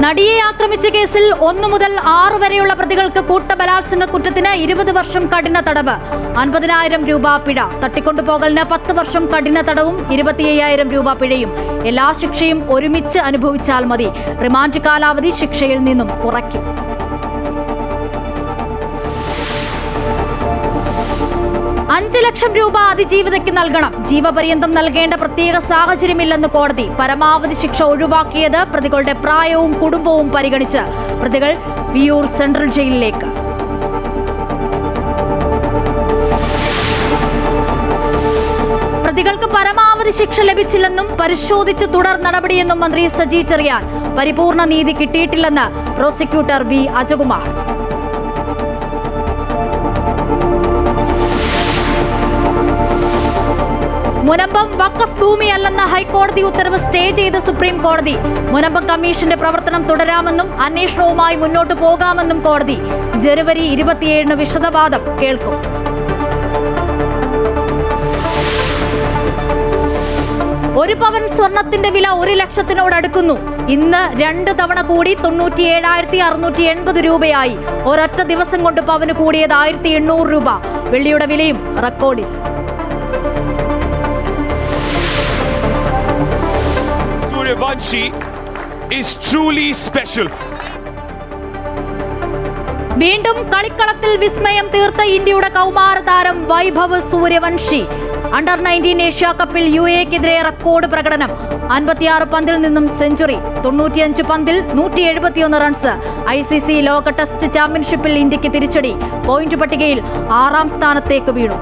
നടിയെ ആക്രമിച്ച കേസിൽ 1 മുതൽ 6 വരെയുള്ള പ്രതികൾക്ക് കൂട്ടബലാത്സംഗ കുറ്റത്തിന് 20 വർഷം കഠിന തടവ്, 50,000 രൂപ പിഴ, തട്ടിക്കൊണ്ടുപോകലിന് 10 വർഷം കഠിന തടവും 25,000 രൂപ പിഴയും. എല്ലാ ശിക്ഷയും ഒരുമിച്ച് അനുഭവിച്ചാൽ മതി. റിമാൻഡ് കാലാവധി ശിക്ഷയിൽ നിന്നും കുറയ്ക്കും. $5 ലക്ഷം അതിജീവിതയ്ക്ക് നൽകണം. ജീവപര്യന്തം നൽകേണ്ട പ്രത്യേക സാഹചര്യമില്ലെന്ന് കോടതി. പരമാവധി ശിക്ഷ ഒഴിവാക്കിയത് പ്രതികളുടെ പ്രായവും കുടുംബവും പരിഗണിച്ച്. പ്രതികൾ വിയൂർ സെൻട്രൽ ജയിലിലേക്ക്. പ്രതികൾക്ക് പരമാവധി ശിക്ഷ ലഭിച്ചില്ലെന്നും പരിശോധിച്ച് തുടർ നടപടിയെന്നും മന്ത്രി സജി ചെറിയാൻ. പരിപൂർണ നീതി കിട്ടിയിട്ടില്ലെന്ന് പ്രോസിക്യൂട്ടർ വി അജകുമാർ. മുനമ്പം വഖഫ് ഭൂമിയല്ലെന്ന ഹൈക്കോടതി ഉത്തരവ് സ്റ്റേ ചെയ്ത സുപ്രീം കോടതി. മുനമ്പം കമ്മീഷന്റെ പ്രവർത്തനം തുടരാമെന്നും അന്വേഷണവുമായി മുന്നോട്ടു പോകാമെന്നും കോടതി. ജനുവരി 27 വിശദവാദം കേൾക്കും. ഒരു പവൻ സ്വർണത്തിന്റെ വില 1 ലക്ഷത്തിനോടടുക്കുന്നു. ഇന്ന് 2 തവണ കൂടി 97,680 രൂപയായി. ഒരൊറ്റ ദിവസം കൊണ്ട് പവന് കൂടിയത് 1,800 രൂപ. വെള്ളിയുടെ വിലയും റെക്കോർഡിൽ. Suryavanshi is truly special. വീണ്ടും കളിക്കളത്തിൽ വിസ്മയം തീർത്ത ഇന്ത്യയുടെ കൗമാര താരം വൈഭവ് സൂര്യവംശി. അണ്ടർ 19 ഏഷ്യ കപ്പിൽ UAE-ക്കെതിരെ റെക്കോർഡ് പ്രകടനം. 56 പന്തിൽ നിന്നും സെഞ്ചുറി, 95 പന്തിൽ 171 റൺസ്. ICC ലോക ടെസ്റ്റ് ചാമ്പ്യൻഷിപ്പിൽ ഇന്ത്യക്ക് തിരിച്ചടി. പോയിന്റ് പട്ടികയിൽ 6ാം സ്ഥാനത്തേക്ക് വീണു.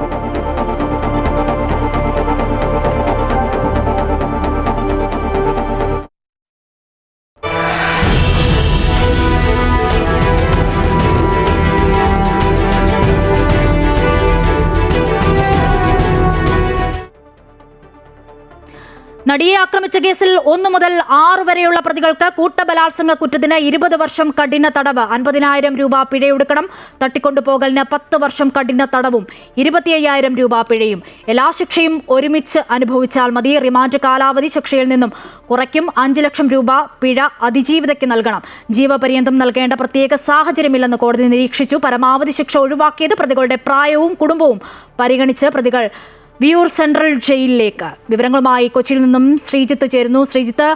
നടിയെ ആക്രമിച്ച കേസിൽ 1 മുതൽ 6 വരെയുള്ള പ്രതികൾക്ക് കൂട്ടബലാത്സംഗ കുറ്റത്തിന് 20 വർഷം കഠിന തടവ്, 50,000 രൂപ പിഴയൊടുക്കണം. തട്ടിക്കൊണ്ടുപോകലിന് 10 വർഷം കഠിന തടവും 25,000 രൂപ പിഴയും. എല്ലാ ശിക്ഷയും ഒരുമിച്ച് അനുഭവിച്ചാൽ മതി. റിമാൻഡ് കാലാവധി ശിക്ഷയിൽ നിന്നും കുറയ്ക്കും. 5 ലക്ഷം രൂപ പിഴ അതിജീവിതയ്ക്ക് നൽകണം. ജീവപര്യന്തം നൽകേണ്ട പ്രത്യേക സാഹചര്യമില്ലെന്ന് കോടതി നിരീക്ഷിച്ചു. പരമാവധി ശിക്ഷ ഒഴിവാക്കിയത് പ്രതികളുടെ പ്രായവും കുടുംബവും പരിഗണിച്ച്. പ്രതികൾ വിയൂർ സെൻട്രൽ ജയിലിലേക്ക്. വിവരങ്ങളുമായി കൊച്ചിയിൽ നിന്നും ശ്രീജിത്ത് ചേരുന്നു. ശ്രീജിത്ത്,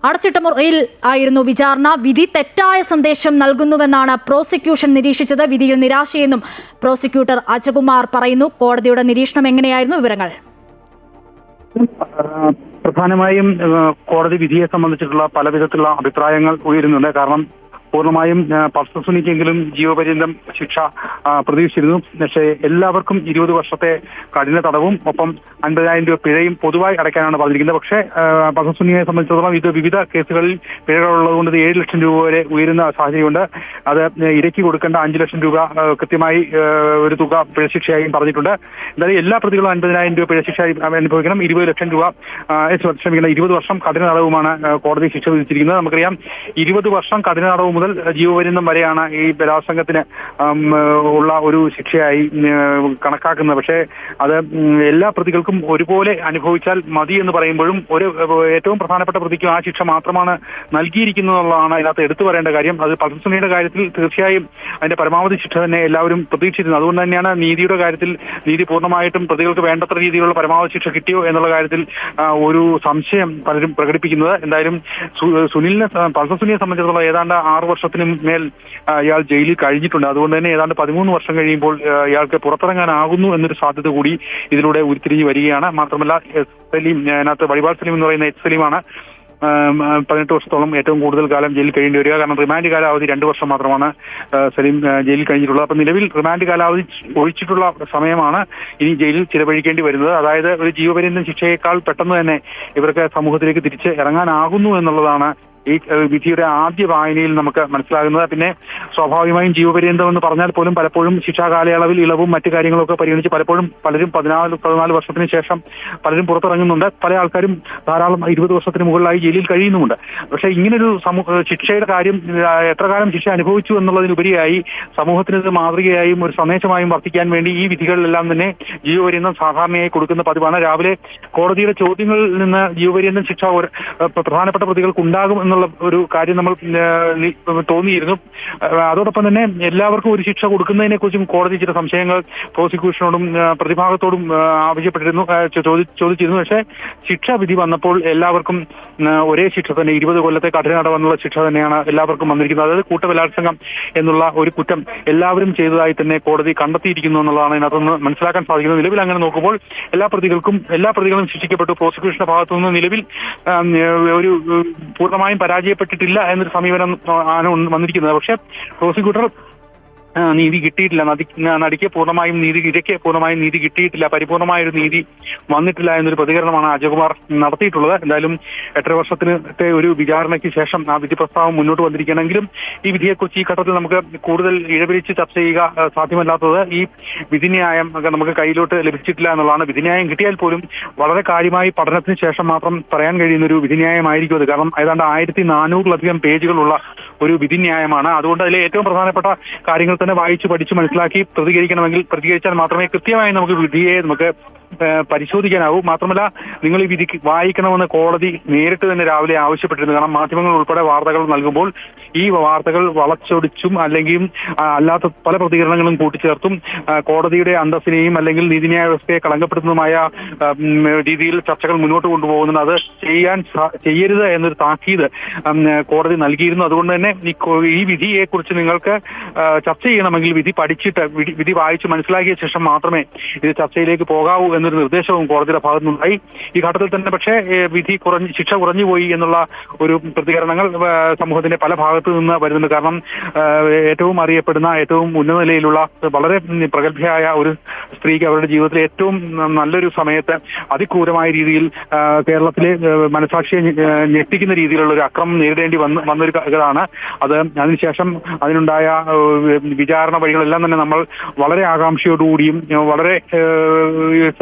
അടച്ചിട്ട മുറിയിൽ ആയിരുന്നു വിചാരണ. വിധി തെറ്റായ സന്ദേശം നൽകുന്നുവെന്നാണ് പ്രോസിക്യൂഷൻ നിരീക്ഷിച്ചത്. വിധിയിൽ നിരാശയെന്നും പ്രോസിക്യൂട്ടർ അജകുമാർ പറയുന്നു. കോടതിയുടെ നിരീക്ഷണം എങ്ങനെയായിരുന്നു? വിവരങ്ങൾ. പ്രധാനമായും കോടതി വിധിയെ സംബന്ധിച്ചിട്ടുള്ള പല വിധത്തിലുള്ള അഭിപ്രായങ്ങൾ ഉയരുന്നുണ്ട്. കാരണം പൂർണ്ണമായും പൾസസുനിക്കെങ്കിലും ജീവപര്യന്തം ശിക്ഷ പ്രതീക്ഷിച്ചിരുന്നു. പക്ഷേ എല്ലാവർക്കും 20 വർഷത്തെ കഠിന തടവും ഒപ്പം 50,000 രൂപ പിഴയും പൊതുവായി അടയ്ക്കാനാണ് പറഞ്ഞിരിക്കുന്നത്. പക്ഷേ പൾസസുനിയെ സംബന്ധിച്ചിടത്തോളം ഇത് വിവിധ കേസുകളിൽ പിഴകളുള്ളതുകൊണ്ട് 7 ലക്ഷം രൂപ വരെ ഉയരുന്ന സാഹചര്യമുണ്ട്. അത് ഇരയ്ക്ക് കൊടുക്കേണ്ട 5 ലക്ഷം രൂപ കൃത്യമായി ഒരു തുക പിഴശിക്ഷയായും പറഞ്ഞിട്ടുണ്ട്. എന്തായാലും എല്ലാ പ്രതികളും 50,000 രൂപ പിഴശിക്ഷയായി അനുഭവിക്കണം. 20 ലക്ഷം രൂപ 20 വർഷം കഠിന തടവുമാണ് കോടതി ശിക്ഷ വിധിച്ചിരിക്കുന്നത്. നമുക്കറിയാം 20 വർഷം കഠിന തടവ് മുതൽ ജീവപര്യന്തം വരെയാണ് ഈ ബലാത്സംഗത്തിന് ഉള്ള ഒരു ശിക്ഷയായി കണക്കാക്കുന്നത്. പക്ഷേ അത് എല്ലാ പ്രതികൾക്കും ഒരുപോലെ അനുഭവിച്ചാൽ മതി എന്ന് പറയുമ്പോഴും ഏറ്റവും പ്രധാനപ്പെട്ട പ്രതിക്കും ആ ശിക്ഷ മാത്രമാണ് നൽകിയിരിക്കുന്നതെന്നുള്ളതാണ് ഇതിനകത്ത് എടുത്തു പറയേണ്ട കാര്യം. അത് പൾസസുനിയുടെ കാര്യത്തിൽ തീർച്ചയായും അതിന്റെ പരമാവധി ശിക്ഷ തന്നെ എല്ലാവരും പ്രതീക്ഷിച്ചിരുന്നു. അതുകൊണ്ട് തന്നെയാണ് നീതിയുടെ കാര്യത്തിൽ നീതി പൂർണ്ണമായിട്ടും പ്രതികൾക്ക് വേണ്ടത്ര രീതിയിലുള്ള പരമാവധി ശിക്ഷ കിട്ടിയോ എന്നുള്ള കാര്യത്തിൽ ഒരു സംശയം പലരും പ്രകടിപ്പിക്കുന്നത്. എന്തായാലും പൾസസുനിയെ സംബന്ധിച്ചിടത്തോളം ഏതാണ്ട് 6 വർഷത്തിന് മേൽ ഇയാൾ ജയിലിൽ കഴിഞ്ഞിട്ടുണ്ട്. അതുകൊണ്ട് തന്നെ ഏതാണ്ട് 13 വർഷം കഴിയുമ്പോൾ ഇയാൾക്ക് പുറത്തിറങ്ങാനാകുന്നു എന്നൊരു സാധ്യത കൂടി ഇതിലൂടെ ഉരുത്തിരിഞ്ഞ് വരികയാണ്. മാത്രമല്ല സലീം, അതിനകത്ത് വഴിപാൾ സലീം എന്ന് പറയുന്ന സലീമാണ് 18 വർഷത്തോളം ഏറ്റവും കൂടുതൽ കാലം ജയിലിൽ കഴിയേണ്ടി വരിക. കാരണം റിമാൻഡ് കാലാവധി 2 വർഷം മാത്രമാണ് സലീം ജയിലിൽ കഴിഞ്ഞിട്ടുള്ളത്. അപ്പം നിലവിൽ റിമാൻഡ് കാലാവധി ഒഴിച്ചിട്ടുള്ള സമയമാണ് ഇനി ജയിലിൽ ചിലവഴിക്കേണ്ടി വരുന്നത്. അതായത് ഒരു ജീവപര്യന്തം ശിക്ഷയേക്കാൾ പെട്ടെന്ന് തന്നെ ഇവർക്ക് സമൂഹത്തിലേക്ക് തിരിച്ച് ഇറങ്ങാനാകുന്നു എന്നുള്ളതാണ് ഈ വിധിയുടെ ആദ്യ വായനയിൽ നമുക്ക് മനസ്സിലാകുന്നത്. പിന്നെ സ്വാഭാവികമായും ജീവപര്യന്തം എന്ന് പറഞ്ഞാൽ പോലും പലപ്പോഴും ശിക്ഷാ കാലയളവിൽ ഇളവും മറ്റു കാര്യങ്ങളൊക്കെ പരിഗണിച്ച് പലപ്പോഴും പലരും 14 വർഷത്തിന് ശേഷം പലരും പുറത്തിറങ്ങുന്നുണ്ട്. പല ആൾക്കാരും ധാരാളം 20 വർഷത്തിന് മുകളിലായി ജയിലിൽ കഴിയുന്നുമുണ്ട്. പക്ഷേ ഇങ്ങനൊരു ശിക്ഷയുടെ കാര്യം എത്ര കാലം ശിക്ഷ അനുഭവിച്ചു എന്നുള്ളതിനുപരിയായി സമൂഹത്തിന് ഇത് മാതൃകയായും ഒരു സന്ദേശമായും വർത്തിക്കാൻ വേണ്ടി ഈ വിധികളിലെല്ലാം തന്നെ ജീവപര്യന്തം സാധാരണയായി കൊടുക്കുന്ന പതിവാണ്. രാവിലെ കോടതിയുടെ ചോദ്യങ്ങളിൽ നിന്ന് ജീവപര്യന്തം ശിക്ഷ പ്രധാനപ്പെട്ട പ്രതികൾക്ക് ഉണ്ടാകും എന്നുള്ള ഒരു കാര്യം നമ്മൾ തോന്നിയിരുന്നു. അതോടൊപ്പം തന്നെ എല്ലാവർക്കും ഒരു ശിക്ഷ കൊടുക്കുന്നതിനെ കുറിച്ചും കോടതി ചില സംശയങ്ങൾ പ്രോസിക്യൂഷനോടും പ്രതിഭാഗത്തോടും ആവശ്യപ്പെട്ടിരുന്നു, ചോദിച്ചിരുന്നു. പക്ഷേ ശിക്ഷാ വിധി വന്നപ്പോൾ എല്ലാവർക്കും ഒരേ ശിക്ഷ തന്നെ 20 കൊല്ലത്തെ കഠിന തടവെന്നുള്ള ശിക്ഷ തന്നെയാണ് എല്ലാവർക്കും വന്നിരിക്കുന്നത്. അതായത് കൂട്ടബലാത്സംഗം എന്നുള്ള ഒരു കുറ്റം എല്ലാവരും ചെയ്തതായി തന്നെ കോടതി കണ്ടെത്തിയിരിക്കുന്നു എന്നുള്ളതാണ് ഇതിനകത്തുനിന്ന് മനസ്സിലാക്കാൻ സാധിക്കുന്നത്. നിലവിൽ അങ്ങനെ നോക്കുമ്പോൾ എല്ലാ പ്രതികളും ശിക്ഷിക്കപ്പെട്ടു. പ്രോസിക്യൂഷന്റെ ഭാഗത്തുനിന്ന് നിലവിൽ ഒരു പൂർണ്ണമായും പരാജയപ്പെട്ടിട്ടില്ല എന്നൊരു സമീപനം ആണ് വന്നിരിക്കുന്നത്. പക്ഷേ പ്രോസിക്യൂട്ടർ നീതി കിട്ടിയിട്ടില്ല, ഇരയ്ക്ക് പൂർണ്ണമായും നീതി കിട്ടിയിട്ടില്ല, പരിപൂർണമായൊരു നീതി വന്നിട്ടില്ല എന്നൊരു പ്രതികരണമാണ് അജയകുമാർ നടത്തിയിട്ടുള്ളത്. എന്തായാലും 8.5 വർഷത്തെ ഒരു വിചാരണയ്ക്ക് ശേഷം ആ വിധി പ്രസ്താവം മുന്നോട്ട് വന്നിരിക്കണമെങ്കിലും ഈ വിധിയെക്കുറിച്ച് ഈ ഘട്ടത്തിൽ നമുക്ക് കൂടുതൽ ഇഴപിരിച്ച് ചർച്ച ചെയ്യുക സാധ്യമല്ലാത്തത് ഈ വിധിന്യായം നമുക്ക് കയ്യിലോട്ട് ലഭിച്ചിട്ടില്ല എന്നുള്ളതാണ്. വിധിന്യായം കിട്ടിയാൽ പോലും വളരെ കാര്യമായി പഠനത്തിന് ശേഷം മാത്രം പറയാൻ കഴിയുന്ന ഒരു വിധിന്യായമായിരിക്കും അത്. കാരണം ഏതാണ്ട് 1400-ലധികം പേജുകളുള്ള ഒരു വിധിന്യായമാണ്. അതുകൊണ്ട് അതിലെ ഏറ്റവും പ്രധാനപ്പെട്ട കാര്യങ്ങൾ തന്നെ വായിച്ച് പഠിച്ച് മനസ്സിലാക്കി പ്രതികരിച്ചാൽ മാത്രമേ കൃത്യമായി നമുക്ക് വിധിയെ പരിശോധിക്കാനാവൂ. മാത്രമല്ല, നിങ്ങൾ ഈ വിധി വായിക്കണമെന്ന് കോടതി നേരിട്ട് തന്നെ രാവിലെ ആവശ്യപ്പെട്ടിരുന്നു. കാരണം മാധ്യമങ്ങൾ ഉൾപ്പെടെ വാർത്തകൾ നൽകുമ്പോൾ ഈ വാർത്തകൾ വളച്ചൊടിച്ചും അല്ലെങ്കിൽ അല്ലാത്ത പല പ്രതികരണങ്ങളും കൂട്ടിച്ചേർത്തും കോടതിയുടെ അന്തസ്സിനെയും അല്ലെങ്കിൽ നീതിന്യായ വ്യവസ്ഥയെ കളങ്കപ്പെടുത്തുന്നതുമായ രീതിയിൽ ചർച്ചകൾ മുന്നോട്ട് കൊണ്ടുപോകുന്നത് അത് ചെയ്യരുത് എന്നൊരു താക്കീത് കോടതി നൽകിയിരുന്നു. അതുകൊണ്ട് തന്നെ ഈ വിധിയെ കുറിച്ച് നിങ്ങൾക്ക് ചർച്ച ചെയ്യണമെങ്കിൽ വിധി വായിച്ച് മനസ്സിലാക്കിയ ശേഷം മാത്രമേ ഇത് ചർച്ചയിലേക്ക് പോകാവൂ എന്നൊരു നിർദ്ദേശവും കോടതിയുടെ ഭാഗത്തുനിന്നുണ്ടായി. ഈ ഘട്ടത്തിൽ തന്നെ പക്ഷേ ശിക്ഷ കുറഞ്ഞുപോയി എന്നുള്ള ഒരു പ്രതികരണങ്ങൾ സമൂഹത്തിന്റെ പല ഭാഗത്തു നിന്ന് വരുന്നുണ്ട്. കാരണം ഏറ്റവും അറിയപ്പെടുന്ന ഏറ്റവും ഉന്നത നിലയിലുള്ള വളരെ പ്രഗത്ഭയായ ഒരു സ്ത്രീക്ക് അവരുടെ ജീവിതത്തിലെ ഏറ്റവും നല്ലൊരു സമയത്ത് അതിക്രൂരമായ രീതിയിൽ കേരളത്തിലെ മനസാക്ഷിയെ ഞെട്ടിക്കുന്ന രീതിയിലുള്ള ഒരു അക്രമം നേരിടേണ്ടി വന്നൊരു ഇതാണ് അത്. അതിനുശേഷം അതിനുണ്ടായ വിചാരണ വഴികളെല്ലാം തന്നെ നമ്മൾ വളരെ ആകാംക്ഷയോടുകൂടിയും വളരെ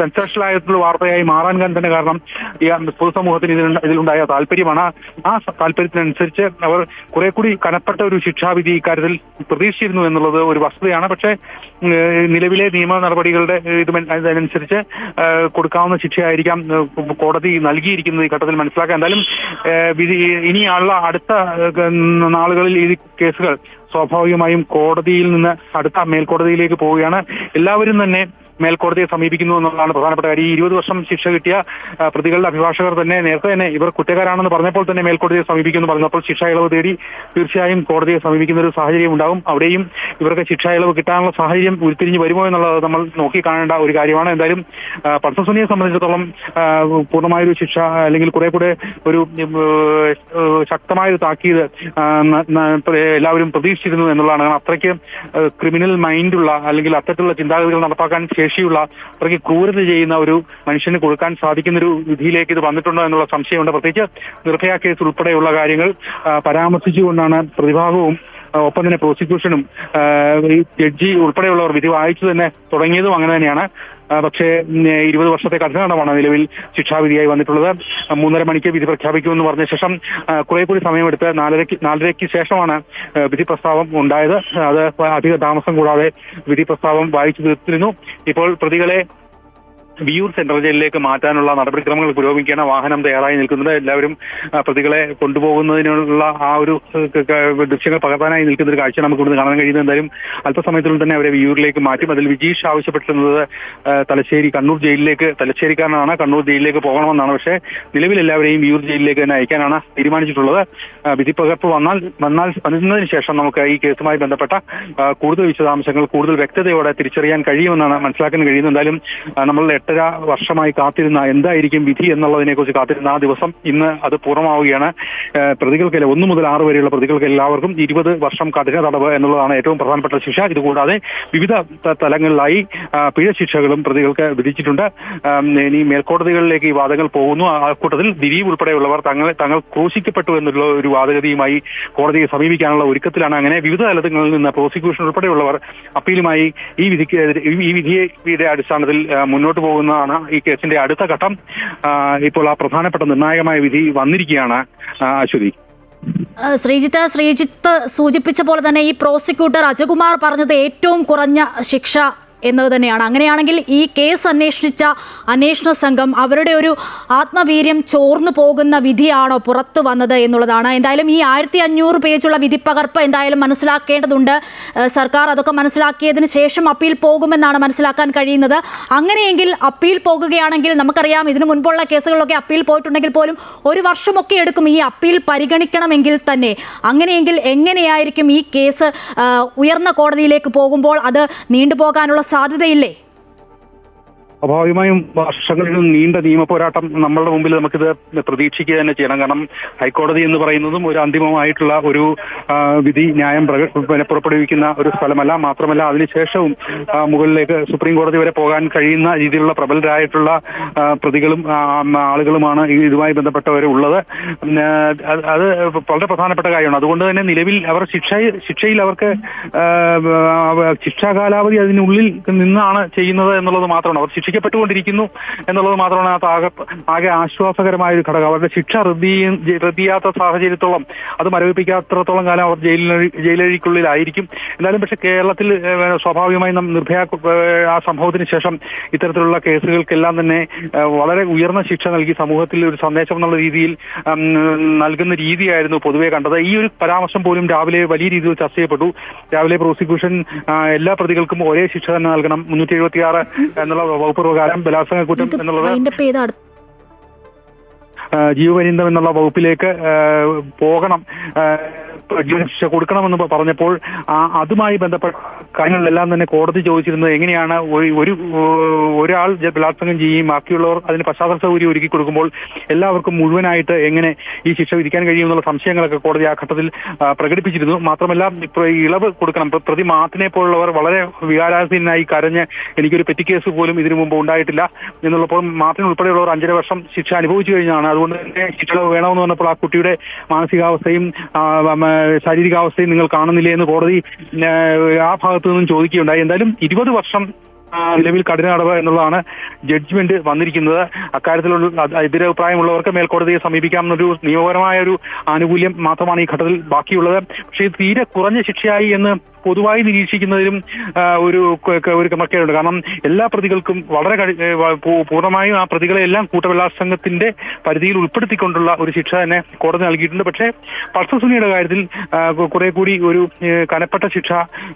സെൻസേഷണൽ ആയിട്ടുള്ള വാർത്തയായി മാറാൻ തന്നെ കാരണം ഈ പൊതുസമൂഹത്തിന് ഇതിലുണ്ടായ താല്പര്യമാണ്. ആ താല്പര്യത്തിനനുസരിച്ച് അവർ കുറെ കൂടി കനപ്പെട്ട ഒരു ശിക്ഷാവിധി ഇക്കാര്യത്തിൽ പ്രതീക്ഷിച്ചിരുന്നു എന്നുള്ളത് ഒരു വസ്തുതയാണ്. പക്ഷേ നിലവിലെ നിയമ നടപടികളുടെ ഇതനുസരിച്ച് കൊടുക്കാവുന്ന ശിക്ഷയായിരിക്കാം കോടതി നൽകിയിരിക്കുന്നത് ഈ ഘട്ടത്തിൽ മനസ്സിലാക്കാൻ. എന്തായാലും ഇനിയുള്ള അടുത്ത നാളുകളിൽ ഈ കേസുകൾ സ്വാഭാവികമായും കോടതിയിൽ നിന്ന് അടുത്ത മേൽക്കോടതിയിലേക്ക് പോവുകയാണ്. എല്ലാവരും തന്നെ മേൽക്കോടതിയെ സമീപിക്കുന്നു എന്നുള്ളതാണ് പ്രധാനപ്പെട്ട കാര്യം. ഈ 20 വർഷം ശിക്ഷ കിട്ടിയ പ്രതികളുടെ അഭിഭാഷകർ തന്നെ നേരത്തെ തന്നെ ഇവർ കുറ്റക്കാരാണെന്ന് പറഞ്ഞപ്പോൾ തന്നെ മേൽക്കോടതിയെ സമീപിക്കുമെന്ന് പറഞ്ഞപ്പോൾ ശിക്ഷാ ഇളവ് തേടി തീർച്ചയായും കോടതിയെ സമീപിക്കുന്ന ഒരു സാഹചര്യം ഉണ്ടാകും. അവിടെയും ഇവർക്ക് ശിക്ഷാ ഇളവ് കിട്ടാനുള്ള സാഹചര്യം ഉരുത്തിരിഞ്ഞ് വരുമോ എന്നുള്ളത് നമ്മൾ നോക്കിക്കാണേണ്ട ഒരു കാര്യമാണ്. എന്തായാലും പൾസർ സംബന്ധിച്ചിടത്തോളം പൂർണ്ണമായൊരു ശിക്ഷ അല്ലെങ്കിൽ കുറെ കൂടെ ഒരു ശക്തമായൊരു താക്കീത് എല്ലാവരും പ്രതീക്ഷിച്ചിരുന്നു എന്നുള്ളതാണ്. കാരണം അത്രയ്ക്ക് ക്രിമിനൽ മൈൻഡുള്ള അല്ലെങ്കിൽ അത്തരത്തിലുള്ള ചിന്താഗതികൾ നടപ്പാക്കാൻ ശേഷിയുള്ള അത്രയ്ക്ക് ക്രൂരത ചെയ്യുന്ന ഒരു മനുഷ്യന് കൊടുക്കാൻ സാധിക്കുന്ന ഒരു വിധിയിലേക്ക് ഇത് വന്നിട്ടുണ്ടോ എന്നുള്ള സംശയമുണ്ട്. പ്രത്യേകിച്ച് നിർഭയ കേസ് ഉൾപ്പെടെയുള്ള കാര്യങ്ങൾ പരാമർശിച്ചുകൊണ്ടാണ് പ്രതിഭാഗവും ഒപ്പം തന്നെ പ്രോസിക്യൂഷനും ഈ ജഡ്ജി ഉൾപ്പെടെയുള്ളവർ വിധി വായിച്ചു തന്നെ തുടങ്ങിയതും അങ്ങനെ തന്നെയാണ്. പക്ഷേ 20 വർഷത്തെ കഠിനതടവാണ് നിലവിൽ ശിക്ഷാവിധിയായി വന്നിട്ടുള്ളത്. 3:30 മണിക്ക് വിധി പ്രഖ്യാപിക്കുമെന്ന് പറഞ്ഞ ശേഷം കുറെ കൂടി സമയമെടുത്ത് 4:30 ശേഷമാണ് വിധി പ്രസ്താവം ഉണ്ടായത്. അത് അധിക താമസം കൂടാതെ വിധി പ്രസ്താവം വായിച്ചു തീർത്തിരുന്നു. ഇപ്പോൾ പ്രതികളെ വിയൂർ സെൻട്രൽ ജയിലിലേക്ക് മാറ്റാനുള്ള നടപടിക്രമങ്ങൾ പുരോഗമിക്കുകയാണ്. വാഹനം തയ്യാറായി നിൽക്കുന്നത്. എല്ലാവരും പ്രതികളെ കൊണ്ടുപോകുന്നതിനുള്ള ആ ഒരു ദൃശ്യങ്ങൾ പകർത്താനായി നിൽക്കുന്ന ഒരു കാഴ്ച നമുക്ക് ഇവിടുന്ന് കാണാൻ കഴിയുന്നത്. എന്തായാലും അല്പസമയത്തിനുള്ളിൽ തന്നെ അവരെ വിയൂരിലേക്ക് മാറ്റും. അതിൽ വിജീഷ് ആവശ്യപ്പെട്ടിരുന്നത് കണ്ണൂർ ജയിലിലേക്ക്, തലശ്ശേരിക്കാരനാണ്, കണ്ണൂർ ജയിലിലേക്ക് പോകണമെന്നാണ്. പക്ഷേ നിലവിൽ എല്ലാവരെയും വിയൂർ ജയിലിലേക്ക് തന്നെ അയക്കാനാണ് തീരുമാനിച്ചിട്ടുള്ളത്. വിധി പകർപ്പ് വന്നതിന് ശേഷം നമുക്ക് ഈ കേസുമായി ബന്ധപ്പെട്ട കൂടുതൽ വിശദാംശങ്ങൾ കൂടുതൽ വ്യക്തതയോടെ തിരിച്ചറിയാൻ കഴിയുമെന്നാണ് മനസ്സിലാക്കാൻ കഴിയുന്നത്. എന്തായാലും നമ്മൾ 8.5 വർഷമായി കാത്തിരുന്ന എന്തായിരിക്കും വിധി എന്നുള്ളതിനെ കുറിച്ച് കാത്തിരുന്ന ആ ദിവസം ഇന്ന് അത് പൂർണ്ണമാവുകയാണ്. പ്രതികൾക്കെല്ലാം 1 മുതൽ 6 വരെയുള്ള പ്രതികൾക്ക് എല്ലാവർക്കും 20 വർഷം കഠിന തടവ് എന്നുള്ളതാണ് ഏറ്റവും പ്രധാനപ്പെട്ട ശിക്ഷ. ഇതുകൂടാതെ വിവിധ തലങ്ങളിലായി പിഴ ശിക്ഷകളും പ്രതികൾക്ക് വിധിച്ചിട്ടുണ്ട്. ഇനി മേൽക്കോടതികളിലേക്ക് ഈ വാദങ്ങൾ പോകുന്നു. ആ കൂട്ടത്തിൽ ദിലീപ് ഉൾപ്പെടെയുള്ളവർ തങ്ങൾ ക്രൂശിക്കപ്പെട്ടു എന്നുള്ള ഒരു വാദഗതിയുമായി കോടതിയെ സമീപിക്കാനുള്ള ഒരുക്കത്തിലാണ്. അങ്ങനെ വിവിധ തലങ്ങളിൽ നിന്ന് പ്രോസിക്യൂഷൻ ഉൾപ്പെടെയുള്ളവർ അപ്പീലുമായി ഈ വിധിയുടെ അടിസ്ഥാനത്തിൽ മുന്നോട്ട് പോകുന്നതാണ് ഈ കേസിന്റെ അടുത്ത ഘട്ടം. ഇപ്പോൾ ആ പ്രധാനപ്പെട്ട നിർണായകമായ വിധി വന്നിരിക്കുകയാണ്. അശ്വതി, ശ്രീജിത്ത് സൂചിപ്പിച്ച പോലെ തന്നെ ഈ പ്രോസിക്യൂട്ടർ അജകുമാർ പറഞ്ഞത് ഏറ്റവും കുറഞ്ഞ ശിക്ഷ എന്നത് തന്നെയാണ്. അങ്ങനെയാണെങ്കിൽ ഈ കേസ് അന്വേഷിച്ച അന്വേഷണ സംഘം അവരുടെ ഒരു ആത്മവീര്യം ചോർന്നു പോകുന്ന വിധിയാണോ പുറത്തു വന്നത് എന്നുള്ളതാണ്. എന്തായാലും ഈ 1500 പേജുള്ള വിധിപ്പകർപ്പ് എന്തായാലും മനസ്സിലാക്കേണ്ടതുണ്ട്. സർക്കാർ അതൊക്കെ മനസ്സിലാക്കിയതിന് ശേഷം അപ്പീൽ പോകുമെന്നാണ് മനസ്സിലാക്കാൻ കഴിയുന്നത്. അങ്ങനെയെങ്കിൽ അപ്പീൽ പോകുകയാണെങ്കിൽ നമുക്കറിയാം ഇതിനു മുൻപുള്ള കേസുകളിലൊക്കെ അപ്പീൽ പോയിട്ടുണ്ടെങ്കിൽ പോലും 1 വർഷമൊക്കെ എടുക്കും ഈ അപ്പീൽ പരിഗണിക്കണമെങ്കിൽ തന്നെ. അങ്ങനെയെങ്കിൽ എങ്ങനെയായിരിക്കും ഈ കേസ് ഉയർന്ന കോടതിയിലേക്ക് പോകുമ്പോൾ അത് നീണ്ടുപോകാനുള്ള സാധ്യതയില്ലേ? സ്വാഭാവികമായും വർഷങ്ങളിൽ നീണ്ട നിയമ പോരാട്ടം നമ്മളുടെ മുമ്പിൽ നമുക്കിത് പ്രതീക്ഷിക്കുക തന്നെ ചെയ്യണം. കാരണം ഹൈക്കോടതി എന്ന് പറയുന്നതും ഒരു അന്തിമമായിട്ടുള്ള ഒരു വിധി ന്യായം പുറപ്പെടുവിക്കുന്ന ഒരു സ്ഥലമല്ല. മാത്രമല്ല അതിനുശേഷവും മുകളിലേക്ക് സുപ്രീം കോടതി വരെ പോകാൻ കഴിയുന്ന രീതിയിലുള്ള പ്രബലരായിട്ടുള്ള പ്രതികളും ആളുകളുമാണ് ഇതുമായി ബന്ധപ്പെട്ടവരുള്ളത്. അത് വളരെ പ്രധാനപ്പെട്ട കാര്യമാണ്. അതുകൊണ്ട് തന്നെ നിലവിൽ അവർ ശിക്ഷയിൽ അവർക്ക് ശിക്ഷാ കാലാവധി അതിനുള്ളിൽ നിന്നാണ് ചെയ്യുന്നത് എന്നുള്ളത് മാത്രമാണ്. അവർ ശിക്ഷിക്കപ്പെട്ടുകൊണ്ടിരിക്കുന്നു എന്നുള്ളത് മാത്രമാണ് ആകെ ആശ്വാസകരമായ ഒരു ഘടകം. അവരുടെ ശിക്ഷ റദ്ദിയാത്ത സാഹചര്യത്തോളം, അത് മരവിപ്പിക്കാത്രത്തോളം കാലം അവർ ജയിലഴിക്കുള്ളിലായിരിക്കും. എന്നാലും പക്ഷെ കേരളത്തിൽ സ്വാഭാവികമായും നിർഭയ ആ സംഭവത്തിന് ശേഷം ഇത്തരത്തിലുള്ള കേസുകൾക്കെല്ലാം തന്നെ വളരെ ഉയർന്ന ശിക്ഷ നൽകി സമൂഹത്തിൽ ഒരു സന്ദേശം എന്നുള്ള രീതിയിൽ നൽകുന്ന രീതിയായിരുന്നു പൊതുവെ കണ്ടത്. ഈ ഒരു പരാമർശം പോലും രാവിലെ വലിയ രീതിയിൽ ചർച്ച ചെയ്യപ്പെട്ടു. രാവിലെ പ്രോസിക്യൂഷൻ എല്ലാ പ്രതികൾക്കും ഒരേ ശിക്ഷ തന്നെ നൽകണം, 376 എന്നുള്ള വകുപ്പ് പ്രകാരം ബലാത്സംഗ കുറ്റം എന്നുള്ളത് ജീവപര്യന്തം എന്നുള്ള വകുപ്പിലേക്ക് പോകണം, ജീവശിക്ഷ കൊടുക്കണമെന്ന് പറഞ്ഞപ്പോൾ അതുമായി ബന്ധപ്പെട്ട കാര്യങ്ങളിലെല്ലാം തന്നെ കോടതി ചോദിച്ചിരുന്നത് എങ്ങനെയാണ് ഒരാൾ ബലാത്സംഗം ചെയ്യുകയും ബാക്കിയുള്ളവർ അതിന് പശ്ചാത്തല സൗകര്യം ഒരുക്കി കൊടുക്കുമ്പോൾ എല്ലാവർക്കും മുഴുവനായിട്ട് എങ്ങനെ ഈ ശിക്ഷ വിധിക്കാൻ കഴിയുമെന്നുള്ള സംശയങ്ങളൊക്കെ കോടതി ആ ഘട്ടത്തിൽ പ്രകടിപ്പിച്ചിരുന്നു. മാത്രമല്ല ഇളവ് കൊടുക്കണം. പ്രതി മാർട്ടിനെ പോലുള്ളവർ വളരെ വികാരാധീനായി കരഞ്ഞ് എനിക്കൊരു പെറ്റി കേസ് പോലും ഇതിനു മുമ്പ് ഉണ്ടായിട്ടില്ല എന്നുള്ളപ്പോൾ മാർട്ടിൻ ഉൾപ്പെടെയുള്ളവർ 5.5 വർഷം ശിക്ഷ അനുഭവിച്ചു കഴിഞ്ഞാണ്. അതുകൊണ്ട് തന്നെ ശിക്ഷ വേണമെന്ന് പറഞ്ഞപ്പോൾ ആ കുട്ടിയുടെ മാനസികാവസ്ഥയും ശാരീരികാവസ്ഥയും നിങ്ങൾ കാണുന്നില്ലേ എന്ന് കോടതി ആ ഭാഗത്തു നിന്നും ചോദിക്കുകയുണ്ടായി. എന്തായാലും 20 വർഷം നിലവിൽ കഠിന തടവ് എന്നുള്ളതാണ് ജഡ്ജ്മെന്റ് വന്നിരിക്കുന്നത്. അക്കാര്യത്തിലുള്ള എതിരഭിപ്രായമുള്ളവർക്ക് മേൽക്കോടതിയെ സമീപിക്കാമെന്നൊരു നിയമപരമായ ഒരു ആനുകൂല്യം മാത്രമാണ് ഈ ഘട്ടത്തിൽ ബാക്കിയുള്ളത്. പക്ഷേ തീരെ കുറഞ്ഞ ശിക്ഷയായി എന്ന് പൊതുവായി നിരീക്ഷിക്കുന്നതിലും ഒരു ക്രമക്കേടുണ്ട്. കാരണം എല്ലാ പ്രതികൾക്കും വളരെ പൂർണ്ണമായും ആ പ്രതികളെ എല്ലാം കൂട്ടബലാത്സംഗത്തിന്റെ പരിധിയിൽ ഉൾപ്പെടുത്തിക്കൊണ്ടുള്ള ഒരു ശിക്ഷ തന്നെ കോടതി നൽകിയിട്ടുണ്ട്. പക്ഷേ പൾസസുനിയുടെ കാര്യത്തിൽ കുറെ കൂടി ഒരു കനപ്പെട്ട ശിക്ഷ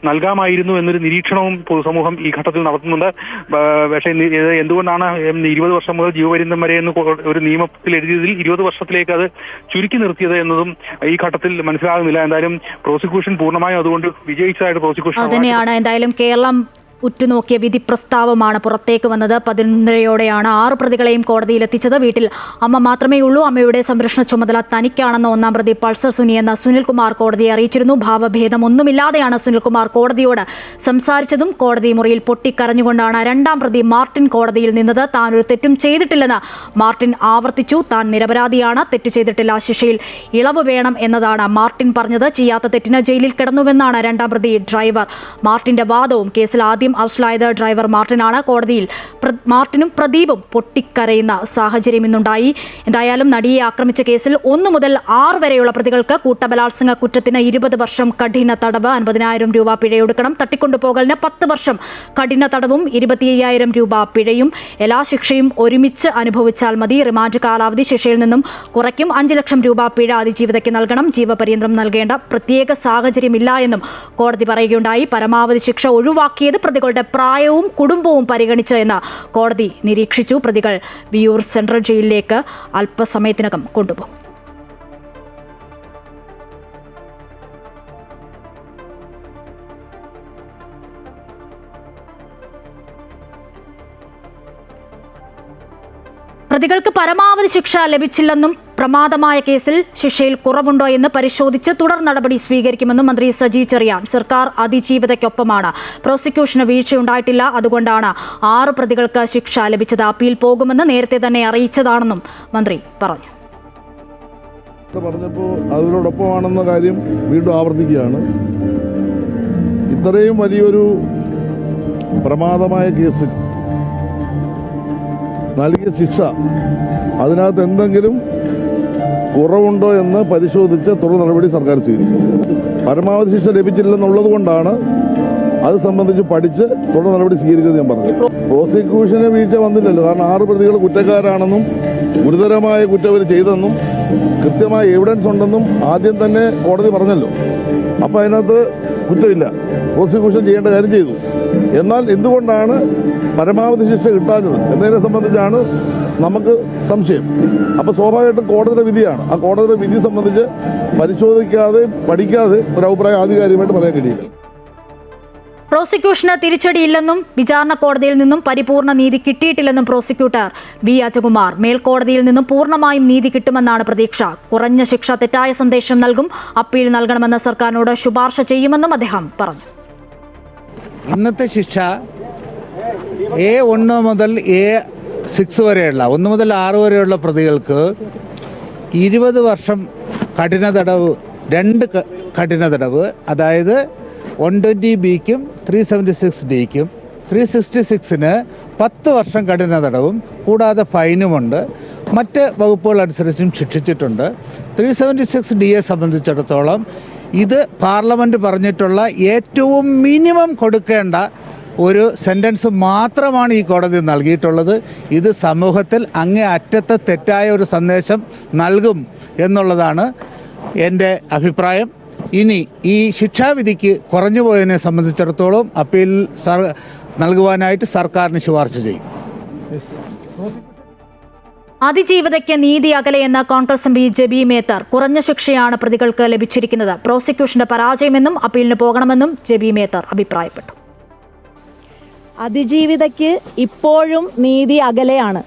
നൽകാമായിരുന്നു എന്നൊരു നിരീക്ഷണവും പൊതുസമൂഹം ഈ ഘട്ടത്തിൽ നടത്തുന്നുണ്ട്. പക്ഷേ എന്തുകൊണ്ടാണ് 20 വർഷം മുതൽ ജീവപര്യന്തം വരെ എന്ന് ഒരു നിയമത്തിൽ എഴുതിയതിൽ 20 വർഷത്തിലേക്ക് അത് ചുരുക്കി നിർത്തിയത് എന്നതും ഈ ഘട്ടത്തിൽ മനസ്സിലാകുന്നില്ല. എന്തായാലും പ്രോസിക്യൂഷൻ പൂർണ്ണമായും അതുകൊണ്ട് വിജയിച്ചതായിട്ട് പ്രോസിക്യൂഷൻ തന്നെയാണ്. എന്തായാലും കേരളം ഉറ്റുനോക്കിയ വിധി പ്രസ്താവമാണ് പുറത്തേക്ക് വന്നത്. 11:30-യോടെയാണ് 6 പ്രതികളെയും കോടതിയിലെത്തിച്ചത്. വീട്ടിൽ അമ്മ മാത്രമേ ഉള്ളൂ. അമ്മയുടെ സംരക്ഷണ ചുമതല തനിക്കാണെന്ന് 1-ാം പ്രതി പൾസർ സുനി എന്ന സുനിൽകുമാർ കോടതിയെ അറിയിച്ചിരുന്നു. ഭാവഭേദമൊന്നുമില്ലാതെയാണ് സുനിൽകുമാർ കോടതിയോട് സംസാരിച്ചതും. കോടതി മുറിയിൽ പൊട്ടിക്കരഞ്ഞുകൊണ്ടാണ് 2-ാം പ്രതി മാർട്ടിൻ കോടതിയിൽ നിന്നത്. താൻ ഒരു തെറ്റും ചെയ്തിട്ടില്ലെന്ന് മാർട്ടിൻ ആവർത്തിച്ചു. താൻ നിരപരാധിയാണ്, തെറ്റ് ചെയ്തിട്ടില്ല, ശിക്ഷയിൽ ഇളവ് വേണം എന്നതാണ് മാർട്ടിൻ പറഞ്ഞത്. ചെയ്യാത്ത തെറ്റിന് ജയിലിൽ കിടന്നുവെന്നാണ് 2-ാം പ്രതി ഡ്രൈവർ മാർട്ടിന്റെ വാദവും. കേസിൽ ആദ്യം അറസ്റ്റിലായത് ഡ്രൈവർ മാർട്ടിനാണ്. കോടതിയിൽ മാർട്ടിനും പ്രദീപും പൊട്ടിക്കരയുന്ന സാഹചര്യം ഇന്നുണ്ടായി. എന്തായാലും നടിയെ ആക്രമിച്ച കേസിൽ 1 മുതൽ 6 വരെയുള്ള പ്രതികൾക്ക് കൂട്ടബലാത്സംഗ കുറ്റത്തിന് 20 വർഷം കഠിന തടവ്, 50,000 രൂപ പിഴയൊടുക്കണം. തട്ടിക്കൊണ്ടുപോകലിന് 10 വർഷം കഠിന തടവും 25,000 രൂപ പിഴയും. എല്ലാ ശിക്ഷയും ഒരുമിച്ച് അനുഭവിച്ചാൽ മതി. റിമാൻഡ് കാലാവധി ശിക്ഷയിൽ നിന്നും കുറയ്ക്കും. 5 ലക്ഷം രൂപ പിഴ അതിജീവിതയ്ക്ക് നൽകണം. ജീവപര്യന്തം നൽകേണ്ട പ്രത്യേക സാഹചര്യമില്ല എന്നും കോടതി പറയുകയുണ്ടായി. പരമാവധി ശിക്ഷ ഒഴിവാക്കിയത് പ്രതികളുടെ പ്രായവും കുടുംബവും പരിഗണിച്ച് എന്ന് കോടതി നിരീക്ഷിച്ചു. പ്രതികൾ വിയൂർ സെൻട്രൽ ജയിലിലേക്ക് അല്പസമയത്തിനകം കൊണ്ടുപോകും. പ്രതികൾക്ക് പരമാവധി ശിക്ഷ ലഭിച്ചില്ലെന്നും പ്രമാദമായ കേസിൽ ശിക്ഷയിൽ കുറവുണ്ടോ എന്ന് പരിശോധിച്ച് തുടർ നടപടി സ്വീകരിക്കുമെന്നും മന്ത്രി സജി ചെറിയാൻ. സർക്കാർ അതിജീവിതയ്ക്കൊപ്പമാണ്. പ്രോസിക്യൂഷന് വീഴ്ചയുണ്ടായിട്ടില്ല. അതുകൊണ്ടാണ് 6 പ്രതികൾക്ക് ശിക്ഷ ലഭിച്ചത്. അപ്പീൽ പോകുമെന്ന് നേരത്തെ തന്നെ അറിയിച്ചതാണെന്നും മന്ത്രി പറഞ്ഞു. പറഞ്ഞപ്പോൾ അതിനോടൊപ്പമാണെന്ന കാര്യം വീണ്ടും ആവർത്തിക്കുകയാണ്. ഇത്രയും വലിയൊരു പ്രമാദമായ കേസിൽ നൽകിയ ശിക്ഷ അതിനകത്ത് എന്തെങ്കിലും കുറവുണ്ടോ എന്ന് പരിശോധിച്ച് തുടർ നടപടി സർക്കാർ സ്വീകരിക്കും. പരമാവധി ശിക്ഷ ലഭിച്ചില്ലെന്നുള്ളത് കൊണ്ടാണ് അത് സംബന്ധിച്ച് പഠിച്ച് തുടർ നടപടി സ്വീകരിക്കുന്നത് ഞാൻ പറഞ്ഞു. പ്രോസിക്യൂഷന് വീഴ്ച വന്നില്ലല്ലോ. കാരണം 6 പ്രതികൾ കുറ്റക്കാരാണെന്നും ഗുരുതരമായ കുറ്റം അവർ ചെയ്തെന്നും കൃത്യമായ എവിഡൻസ് ഉണ്ടെന്നും ആദ്യം തന്നെ കോടതി പറഞ്ഞല്ലോ. അപ്പോൾ അതിനകത്ത് കുറ്റമില്ല, പ്രോസിക്യൂഷൻ ചെയ്യേണ്ട കാര്യം ചെയ്തു. എന്നാൽ എന്തുകൊണ്ടാണ് പരമാവധി ശിക്ഷ കിട്ടാഞ്ഞത് എന്നതിനെ സംബന്ധിച്ചാണ് നമുക്ക് സംശയം. അപ്പോൾ സ്വാഭാവികമായിട്ടും കോടതിയുടെ വിധിയാണ്. ആ കോടതിയുടെ വിധി സംബന്ധിച്ച് പരിശോധിക്കാതെ പഠിക്കാതെ ഒരു അഭിപ്രായം ആധികാരികമായിട്ട് പറയാൻ കഴിയില്ല. പ്രോസിക്യൂഷന് തിരിച്ചടിയില്ലെന്നും വിചാരണ കോടതിയിൽ നിന്നും പരിപൂർണ നീതി കിട്ടിയിട്ടില്ലെന്നും പ്രോസിക്യൂട്ടർ വി അജകുമാർ. മേൽക്കോടതിയിൽ നിന്നും പൂർണ്ണമായും നീതി കിട്ടുമെന്നാണ് പ്രതീക്ഷ. കുറഞ്ഞ ശിക്ഷ തെറ്റായ സന്ദേശം നൽകും. അപ്പീൽ നൽകണമെന്ന് സർക്കാരിനോട് ശുപാർശ ചെയ്യുമെന്നും അദ്ദേഹം പറഞ്ഞു. ഇന്നത്തെ ശിക്ഷ A1 മുതൽ A6 വരെയുള്ള 1 മുതൽ 6 വരെയുള്ള പ്രതികൾക്ക് 20 വർഷം കഠിന തടവ്, 2 കഠിന തടവ്, അതായത് 120B-ക്കും 376D-ക്കും 366-ന് 10 വർഷം കഠിന തടവും കൂടാതെ ഫൈനുമുണ്ട്. മറ്റ് വകുപ്പുകൾ അനുസരിച്ചും ശിക്ഷിച്ചിട്ടുണ്ട്. 376D-യെ സംബന്ധിച്ചിടത്തോളം ഇത് പാർലമെൻറ്റ് പറഞ്ഞിട്ടുള്ള ഏറ്റവും മിനിമം കൊടുക്കേണ്ട ഒരു സെൻറ്റൻസ് മാത്രമാണ് ഈ കോടതി നൽകിയിട്ടുള്ളത്. ഇത് സമൂഹത്തിൽ അങ്ങേ അറ്റത്തെ തെറ്റായ ഒരു സന്ദേശം നൽകും എന്നുള്ളതാണ് എൻ്റെ അഭിപ്രായം. ഇനി ഈ ശിക്ഷാവിധിക്ക് കുറഞ്ഞു പോയതിനെ സംബന്ധിച്ചിടത്തോളം അപ്പീൽ നൽകുവാനായിട്ട് സർക്കാരിന് ശുപാർശ ചെയ്യും. അതിജീവിതയ്ക്ക് നീതി അകലെയെന്ന കോൺഗ്രസ് എം പി ജെബി മേത്തർ. കുറഞ്ഞ ശിക്ഷയാണ് പ്രതികൾക്ക് ലഭിച്ചിരിക്കുന്നത്. പ്രോസിക്യൂഷന്റെ പരാജയമെന്നും അപ്പീലിന് പോകണമെന്നും ജെബി മേത്തർ അഭിപ്രായപ്പെട്ടു. അതിജീവിതയ്ക്ക് ഇപ്പോഴും നീതി അകലെയാണ്.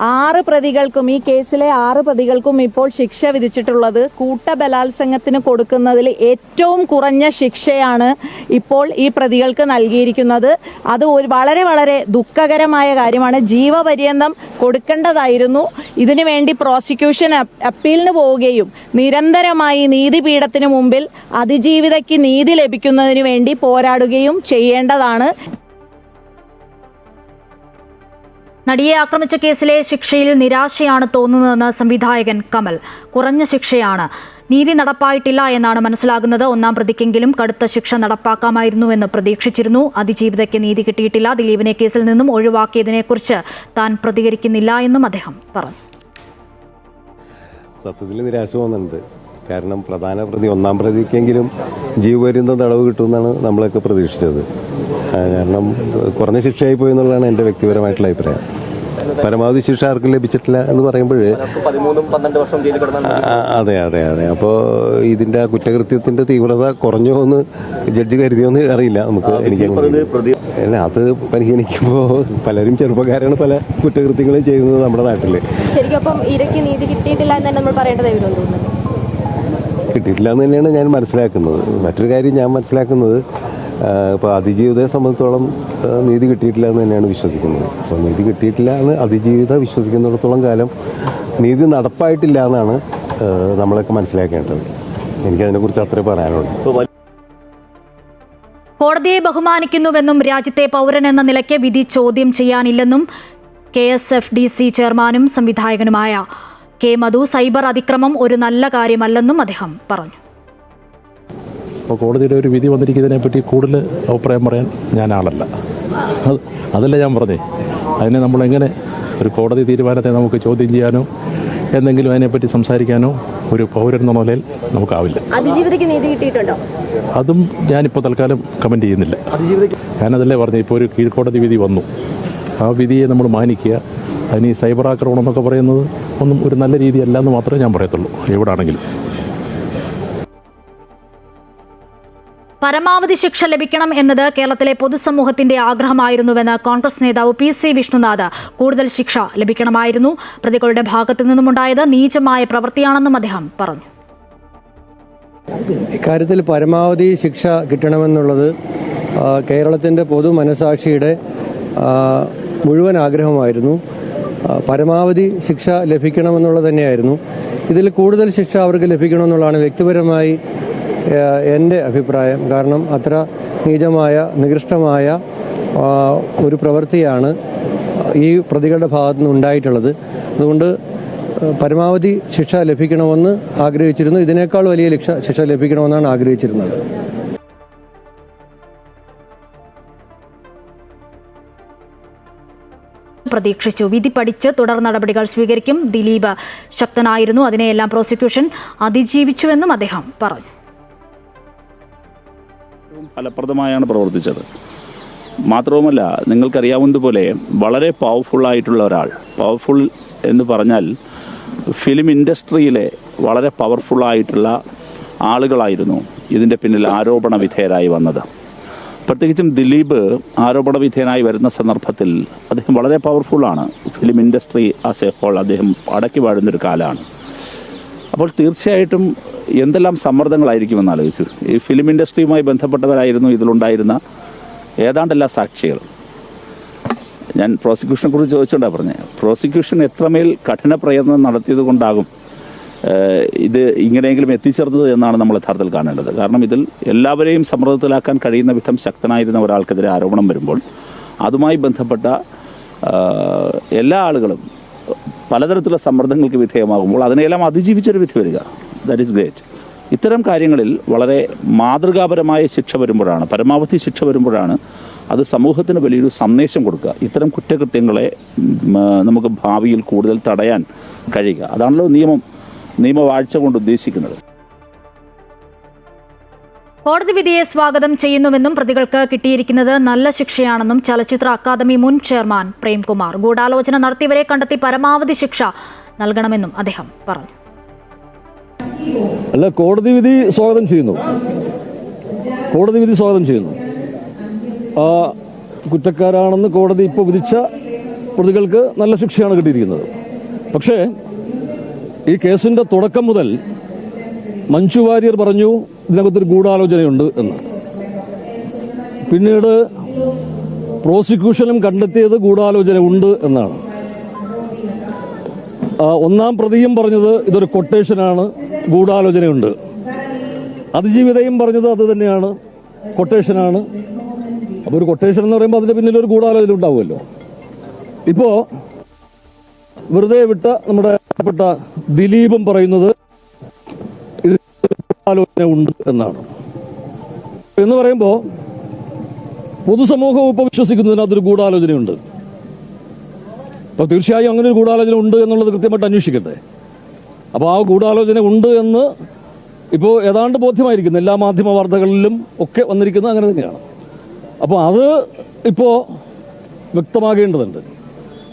6 പ്രതികൾക്കും, ഈ കേസിലെ 6 പ്രതികൾക്കും ഇപ്പോൾ ശിക്ഷ വിധിച്ചിട്ടുള്ളത് കൂട്ടബലാത്സംഗത്തിന് കൊടുക്കുന്നതിൽ ഏറ്റവും കുറഞ്ഞ ശിക്ഷയാണ് ഇപ്പോൾ ഈ പ്രതികൾക്ക് നൽകിയിരിക്കുന്നത്. അത് വളരെ വളരെ ദുഃഖകരമായ കാര്യമാണ്. ജീവപര്യന്തം കൊടുക്കേണ്ടതായിരുന്നു. ഇതിനു വേണ്ടി പ്രോസിക്യൂഷൻ അപ്പീലിന് പോവുകയും നിരന്തരമായി നീതിപീഠത്തിന് മുമ്പിൽ അതിജീവിതയ്ക്ക് നീതി ലഭിക്കുന്നതിന് വേണ്ടി പോരാടുകയും ചെയ്യേണ്ടതാണ്. നടിയെ ആക്രമിച്ച കേസിലെ ശിക്ഷയിൽ നിരാശയാണ് തോന്നുന്നതെന്ന് സംവിധായകൻ കമൽ. കുറഞ്ഞ ശിക്ഷയാണ്, നീതി നടപ്പായിട്ടില്ല എന്നാണ് മനസ്സിലാകുന്നത്. 1-ാം പ്രതിക്കെങ്കിലും കടുത്ത ശിക്ഷ നടപ്പാക്കാമായിരുന്നുവെന്ന് പ്രതീക്ഷിച്ചിരുന്നു. അതിജീവിതയ്ക്ക് നീതി കിട്ടിയിട്ടില്ല. ദിലീപിനെ കേസിൽ നിന്നും ഒഴിവാക്കിയതിനെക്കുറിച്ച് താൻ പ്രതികരിക്കുന്നില്ല എന്നും അദ്ദേഹം പറഞ്ഞു. സത്യത്തിൽ നിരാശ തോന്നുന്നുണ്ട്. കാരണം പ്രധാന പ്രതി 1-ാം പ്രതിക്കെങ്കിലും ജീവപര്യന്തം തടവ് കിട്ടുമെന്നാണ് നമ്മളൊക്കെ പ്രതീക്ഷിച്ചത്. കാരണം കുറഞ്ഞ ശിക്ഷയായി പോയി എന്നുള്ളതാണ് എൻ്റെ വ്യക്തിപരമായിട്ടുള്ള അഭിപ്രായം. പരമാവധി ശിക്ഷ ആർക്കും ലഭിച്ചിട്ടില്ല എന്ന് പറയുമ്പോൾ അതെ അതെ അതെ അപ്പോൾ ഇതിൻ്റെ കുറ്റകൃത്യത്തിൻ്റെ തീവ്രത കുറഞ്ഞോ എന്ന് ജഡ്ജി കരുതിയോന്ന് അറിയില്ല നമുക്ക്. എനിക്ക് അല്ല, അത് പരിഗണിക്കുമ്പോൾ പലരും ചെറുപ്പക്കാരാണ് പല കുറ്റകൃത്യങ്ങളും ചെയ്യുന്നത് നമ്മുടെ നാട്ടിൽ. കിട്ടിയിട്ടില്ല എന്ന് തന്നെയാണ് ഞാൻ മനസ്സിലാക്കുന്നത്. മറ്റൊരു കാര്യം ഞാൻ മനസ്സിലാക്കുന്നത്, ഇപ്പോൾ അതിജീവിതയെ സംബന്ധിച്ചോളം നീതി കിട്ടിയിട്ടില്ല എന്ന് തന്നെയാണ് വിശ്വസിക്കുന്നത്. അപ്പോൾ നീതി കിട്ടിയിട്ടില്ല എന്ന് അതിജീവിത വിശ്വസിക്കുന്നിടത്തോളം കാലം നീതി നടപ്പായിട്ടില്ല എന്നാണ് നമ്മളൊക്കെ മനസ്സിലാക്കേണ്ടത്. എനിക്കതിനെക്കുറിച്ച് അത്രേ പറയാനുള്ളൂ. കോടതിയെ ബഹുമാനിക്കുന്നുവെന്നും രാജ്യത്തെ പൗരൻ എന്ന നിലയ്ക്ക് വിധി ചോദ്യം ചെയ്യാനില്ലെന്നും KSFDC ചെയർമാനും സംവിധായകനുമായ കെ മധു. സൈബർ അതിക്രമം ഒരു നല്ല കാര്യമല്ലെന്നും അദ്ദേഹം പറഞ്ഞു. അപ്പോൾ കോടതിയുടെ ഒരു വിധി വന്നിരിക്കുന്നതിനെപ്പറ്റി കൂടുതൽ അഭിപ്രായം പറയാൻ ഞാൻ ആളല്ല. അതല്ല ഞാൻ പറഞ്ഞേ. അതിനെ നമ്മളെങ്ങനെ ഒരു കോടതി തീരുമാനത്തെ നമുക്ക് ചോദ്യം ചെയ്യാനോ എന്തെങ്കിലും അതിനെപ്പറ്റി സംസാരിക്കാനോ ഒരു പൗരൻ എന്ന നിലയിൽ നമുക്കാവില്ല. അതിജീവിതയ്ക്ക് നീതി കിട്ടിയിട്ടുണ്ടോ? അതും ഞാനിപ്പോൾ തൽക്കാലം കമൻറ്റ് ചെയ്യുന്നില്ല. ഞാനതല്ലേ പറഞ്ഞു, ഇപ്പോൾ ഒരു കീഴ്ക്കോടതി വിധി വന്നു. ആ വിധിയെ നമ്മൾ മാനിക്കുക. അതിന് ഈ സൈബർ ആക്രമണം എന്നൊക്കെ പറയുന്നത് ഒന്നും ഒരു നല്ല രീതിയല്ല എന്ന് മാത്രമേ ഞാൻ പറയത്തുള്ളൂ എവിടാണെങ്കിലും. പരമാവധി ശിക്ഷ ലഭിക്കണം എന്നത് കേരളത്തിലെ പൊതുസമൂഹത്തിന്റെ ആഗ്രഹമായിരുന്നുവെന്ന് കോൺഗ്രസ് നേതാവ് PC വിഷ്ണുനാഥ്. കൂടുതൽ ശിക്ഷ ലഭിക്കണമായിരുന്നു. പ്രതികളുടെ ഭാഗത്തു നിന്നുമുണ്ടായത് നീചമായ പ്രവൃത്തിയാണെന്നും അദ്ദേഹം പറഞ്ഞു. ഇക്കാര്യത്തിൽ പരമാവധി ശിക്ഷ കിട്ടണമെന്നുള്ളത് കേരളത്തിൻ്റെ പൊതു മനസാക്ഷിയുടെ മുഴുവൻ ആഗ്രഹമായിരുന്നു. പരമാവധി ശിക്ഷ ലഭിക്കണമെന്നുള്ളത് തന്നെയായിരുന്നു. ഇതിൽ കൂടുതൽ ശിക്ഷ അവർക്ക് ലഭിക്കണമെന്നുള്ളതാണ് വ്യക്തിപരമായി എൻ്റെ അഭിപ്രായം. കാരണം അത്ര നീചമായ നികൃഷ്ടമായ ഒരു പ്രവൃത്തിയാണ് ഈ പ്രതികളുടെ ഭാഗത്തുനിന്ന് ഉണ്ടായിട്ടുള്ളത്. അതുകൊണ്ട് പരമാവധി ശിക്ഷ ലഭിക്കണമെന്ന് ആഗ്രഹിച്ചിരുന്നു. ഇതിനേക്കാൾ വലിയ ശിക്ഷ ലഭിക്കണമെന്നാണ് ആഗ്രഹിച്ചിരുന്നത്. പ്രതീക്ഷിച്ചു. വിധി പഠിച്ച് തുടർ നടപടികൾ സ്വീകരിക്കും. ദിലീപ് ശക്തനായിരുന്നു, അതിനെയെല്ലാം പ്രോസിക്യൂഷൻ അതിജീവിച്ചുവെന്നും അദ്ദേഹം പറഞ്ഞു. ഫലപ്രദമായാണ് പ്രവർത്തിച്ചത്. മാത്രവുമല്ല, നിങ്ങൾക്കറിയാവുന്നതുപോലെ വളരെ പവർഫുള്ളായിട്ടുള്ള ഒരാൾ, പവർഫുൾ എന്ന് പറഞ്ഞാൽ ഫിലിം ഇൻഡസ്ട്രിയിലെ വളരെ പവർഫുള്ളായിട്ടുള്ള ആളുകളായിരുന്നു ഇതിൻ്റെ പിന്നിൽ ആരോപണ വിധേയരായി വന്നത്. പ്രത്യേകിച്ചും ദിലീപ് ആരോപണ വിധേയനായി വരുന്ന സന്ദർഭത്തിൽ അദ്ദേഹം വളരെ പവർഫുള്ളാണ്. Film industry as a whole അദ്ദേഹം അടക്കി വാഴുന്നൊരു കാലമാണ്. അപ്പോൾ തീർച്ചയായിട്ടും എന്തെല്ലാം സമ്മർദ്ദങ്ങളായിരിക്കുമെന്ന് ആലോചിക്കൂ. ഈ ഫിലിം ഇൻഡസ്ട്രിയുമായി ബന്ധപ്പെട്ടവരായിരുന്നു ഇതിലുണ്ടായിരുന്ന ഏതാണ്ടെല്ലാ സാക്ഷികൾ. ഞാൻ പ്രോസിക്യൂഷനെ കുറിച്ച് ചോദിച്ചുകൊണ്ടാണ് പറഞ്ഞത്. പ്രോസിക്യൂഷൻ എത്രമേൽ കഠിന പ്രയത്നം നടത്തിയത് കൊണ്ടാകും ഇത് ഇങ്ങനെയെങ്കിലും എത്തിച്ചേർന്നത് എന്നാണ് നമ്മൾ യഥാർത്ഥത്തിൽ കാണേണ്ടത്. കാരണം ഇതിൽ എല്ലാവരെയും സമ്മർദ്ദത്തിലാക്കാൻ കഴിയുന്ന വിധം ശക്തനായിരുന്ന ഒരാൾക്കെതിരെ ആരോപണം വരുമ്പോൾ അതുമായി ബന്ധപ്പെട്ട എല്ലാ ആളുകളും പലതരത്തിലുള്ള സമ്മർദ്ദങ്ങൾക്ക് വിധേയമാകുമ്പോൾ അതിനെല്ലാം അതിജീവിച്ചൊരു വിധി വരിക, ദാറ്റ് ഈസ് ഗ്രേറ്റ്. ഇത്തരം കാര്യങ്ങളിൽ വളരെ മാതൃകാപരമായ ശിക്ഷ വരുമ്പോഴാണ്, പരമാവധി ശിക്ഷ വരുമ്പോഴാണ് അത് സമൂഹത്തിന് വലിയൊരു സന്ദേശം കൊടുക്കുക. ഇത്തരം കുറ്റകൃത്യങ്ങളെ നമുക്ക് ഭാവിയിൽ കൂടുതൽ തടയാൻ കഴിയുക. അതാണല്ലോ നിയമവാഴ്ച കൊണ്ട് ഉദ്ദേശിക്കുന്നത്. കോടതി വിധിയെ സ്വാഗതം ചെയ്യുന്നുവെന്നും പ്രതികൾക്ക് കിട്ടിയിരിക്കുന്നത് നല്ല ശിക്ഷയാണെന്നും ചലച്ചിത്ര അക്കാദമി മുൻ ചെയർമാൻ പ്രേംകുമാർ. ഗൂഢാലോചന നടത്തിയവരെ കണ്ടെത്തി പരമാവധി ശിക്ഷ നൽകണമെന്നും അദ്ദേഹം പറഞ്ഞു. അല്ല, കോടതി വിധി സ്വാഗതം ചെയ്യുന്നു. കോടതി വിധി സ്വാഗതം ചെയ്യുന്നു. ആ കുറ്റക്കാരാണെന്ന് കോടതി ഇപ്പോൾ വിധിച്ച പ്രതികൾക്ക് നല്ല ശിക്ഷയാണ് കിട്ടിയിരിക്കുന്നത്. പക്ഷേ ഈ കേസിന്റെ തുടക്കം മുതൽ മഞ്ജു വാര്യർ പറഞ്ഞു ഇതിനകത്തൊരു ഗൂഢാലോചനയുണ്ട് എന്ന്. പിന്നീട് പ്രോസിക്യൂഷനും കണ്ടെത്തിയത് ഗൂഢാലോചന ഉണ്ട് എന്നാണ്. ഒന്നാം പ്രതിയും പറഞ്ഞത് ഇതൊരു കൊട്ടേഷനാണ്, ഗൂഢാലോചനയുണ്ട്. അതിജീവിതയും പറഞ്ഞത് അത് തന്നെയാണ്, കൊട്ടേഷനാണ്. അപ്പോൾ ഒരു കൊട്ടേഷൻ എന്ന് പറയുമ്പോൾ അതിന്റെ പിന്നിൽ ഒരു ഗൂഢാലോചന ഉണ്ടാവുമല്ലോ. ഇപ്പോ വെറുതെ വിട്ട നമ്മുടെ ദിലീപും പറയുന്നത് ഇത് ഗൂഢാലോചന ഉണ്ട് എന്നാണ്. എന്ന് പറയുമ്പോൾ പൊതുസമൂഹം ഇപ്പോൾ വിശ്വസിക്കുന്നതിന് അതൊരു ഗൂഢാലോചനയുണ്ട്. അപ്പോൾ തീർച്ചയായും അങ്ങനെ ഒരു ഗൂഢാലോചന ഉണ്ട് എന്നുള്ളത് കൃത്യമായിട്ട് അന്വേഷിക്കട്ടെ. അപ്പോൾ ആ ഗൂഢാലോചന ഉണ്ട് എന്ന് ഇപ്പോൾ ഏതാണ്ട് ബോധ്യമായിരിക്കുന്നു. എല്ലാ മാധ്യമ വാർത്തകളിലും ഒക്കെ വന്നിരിക്കുന്നത് അങ്ങനെ തന്നെയാണ്. അപ്പോൾ അത് ഇപ്പോൾ വ്യക്തമാകേണ്ടതുണ്ട്.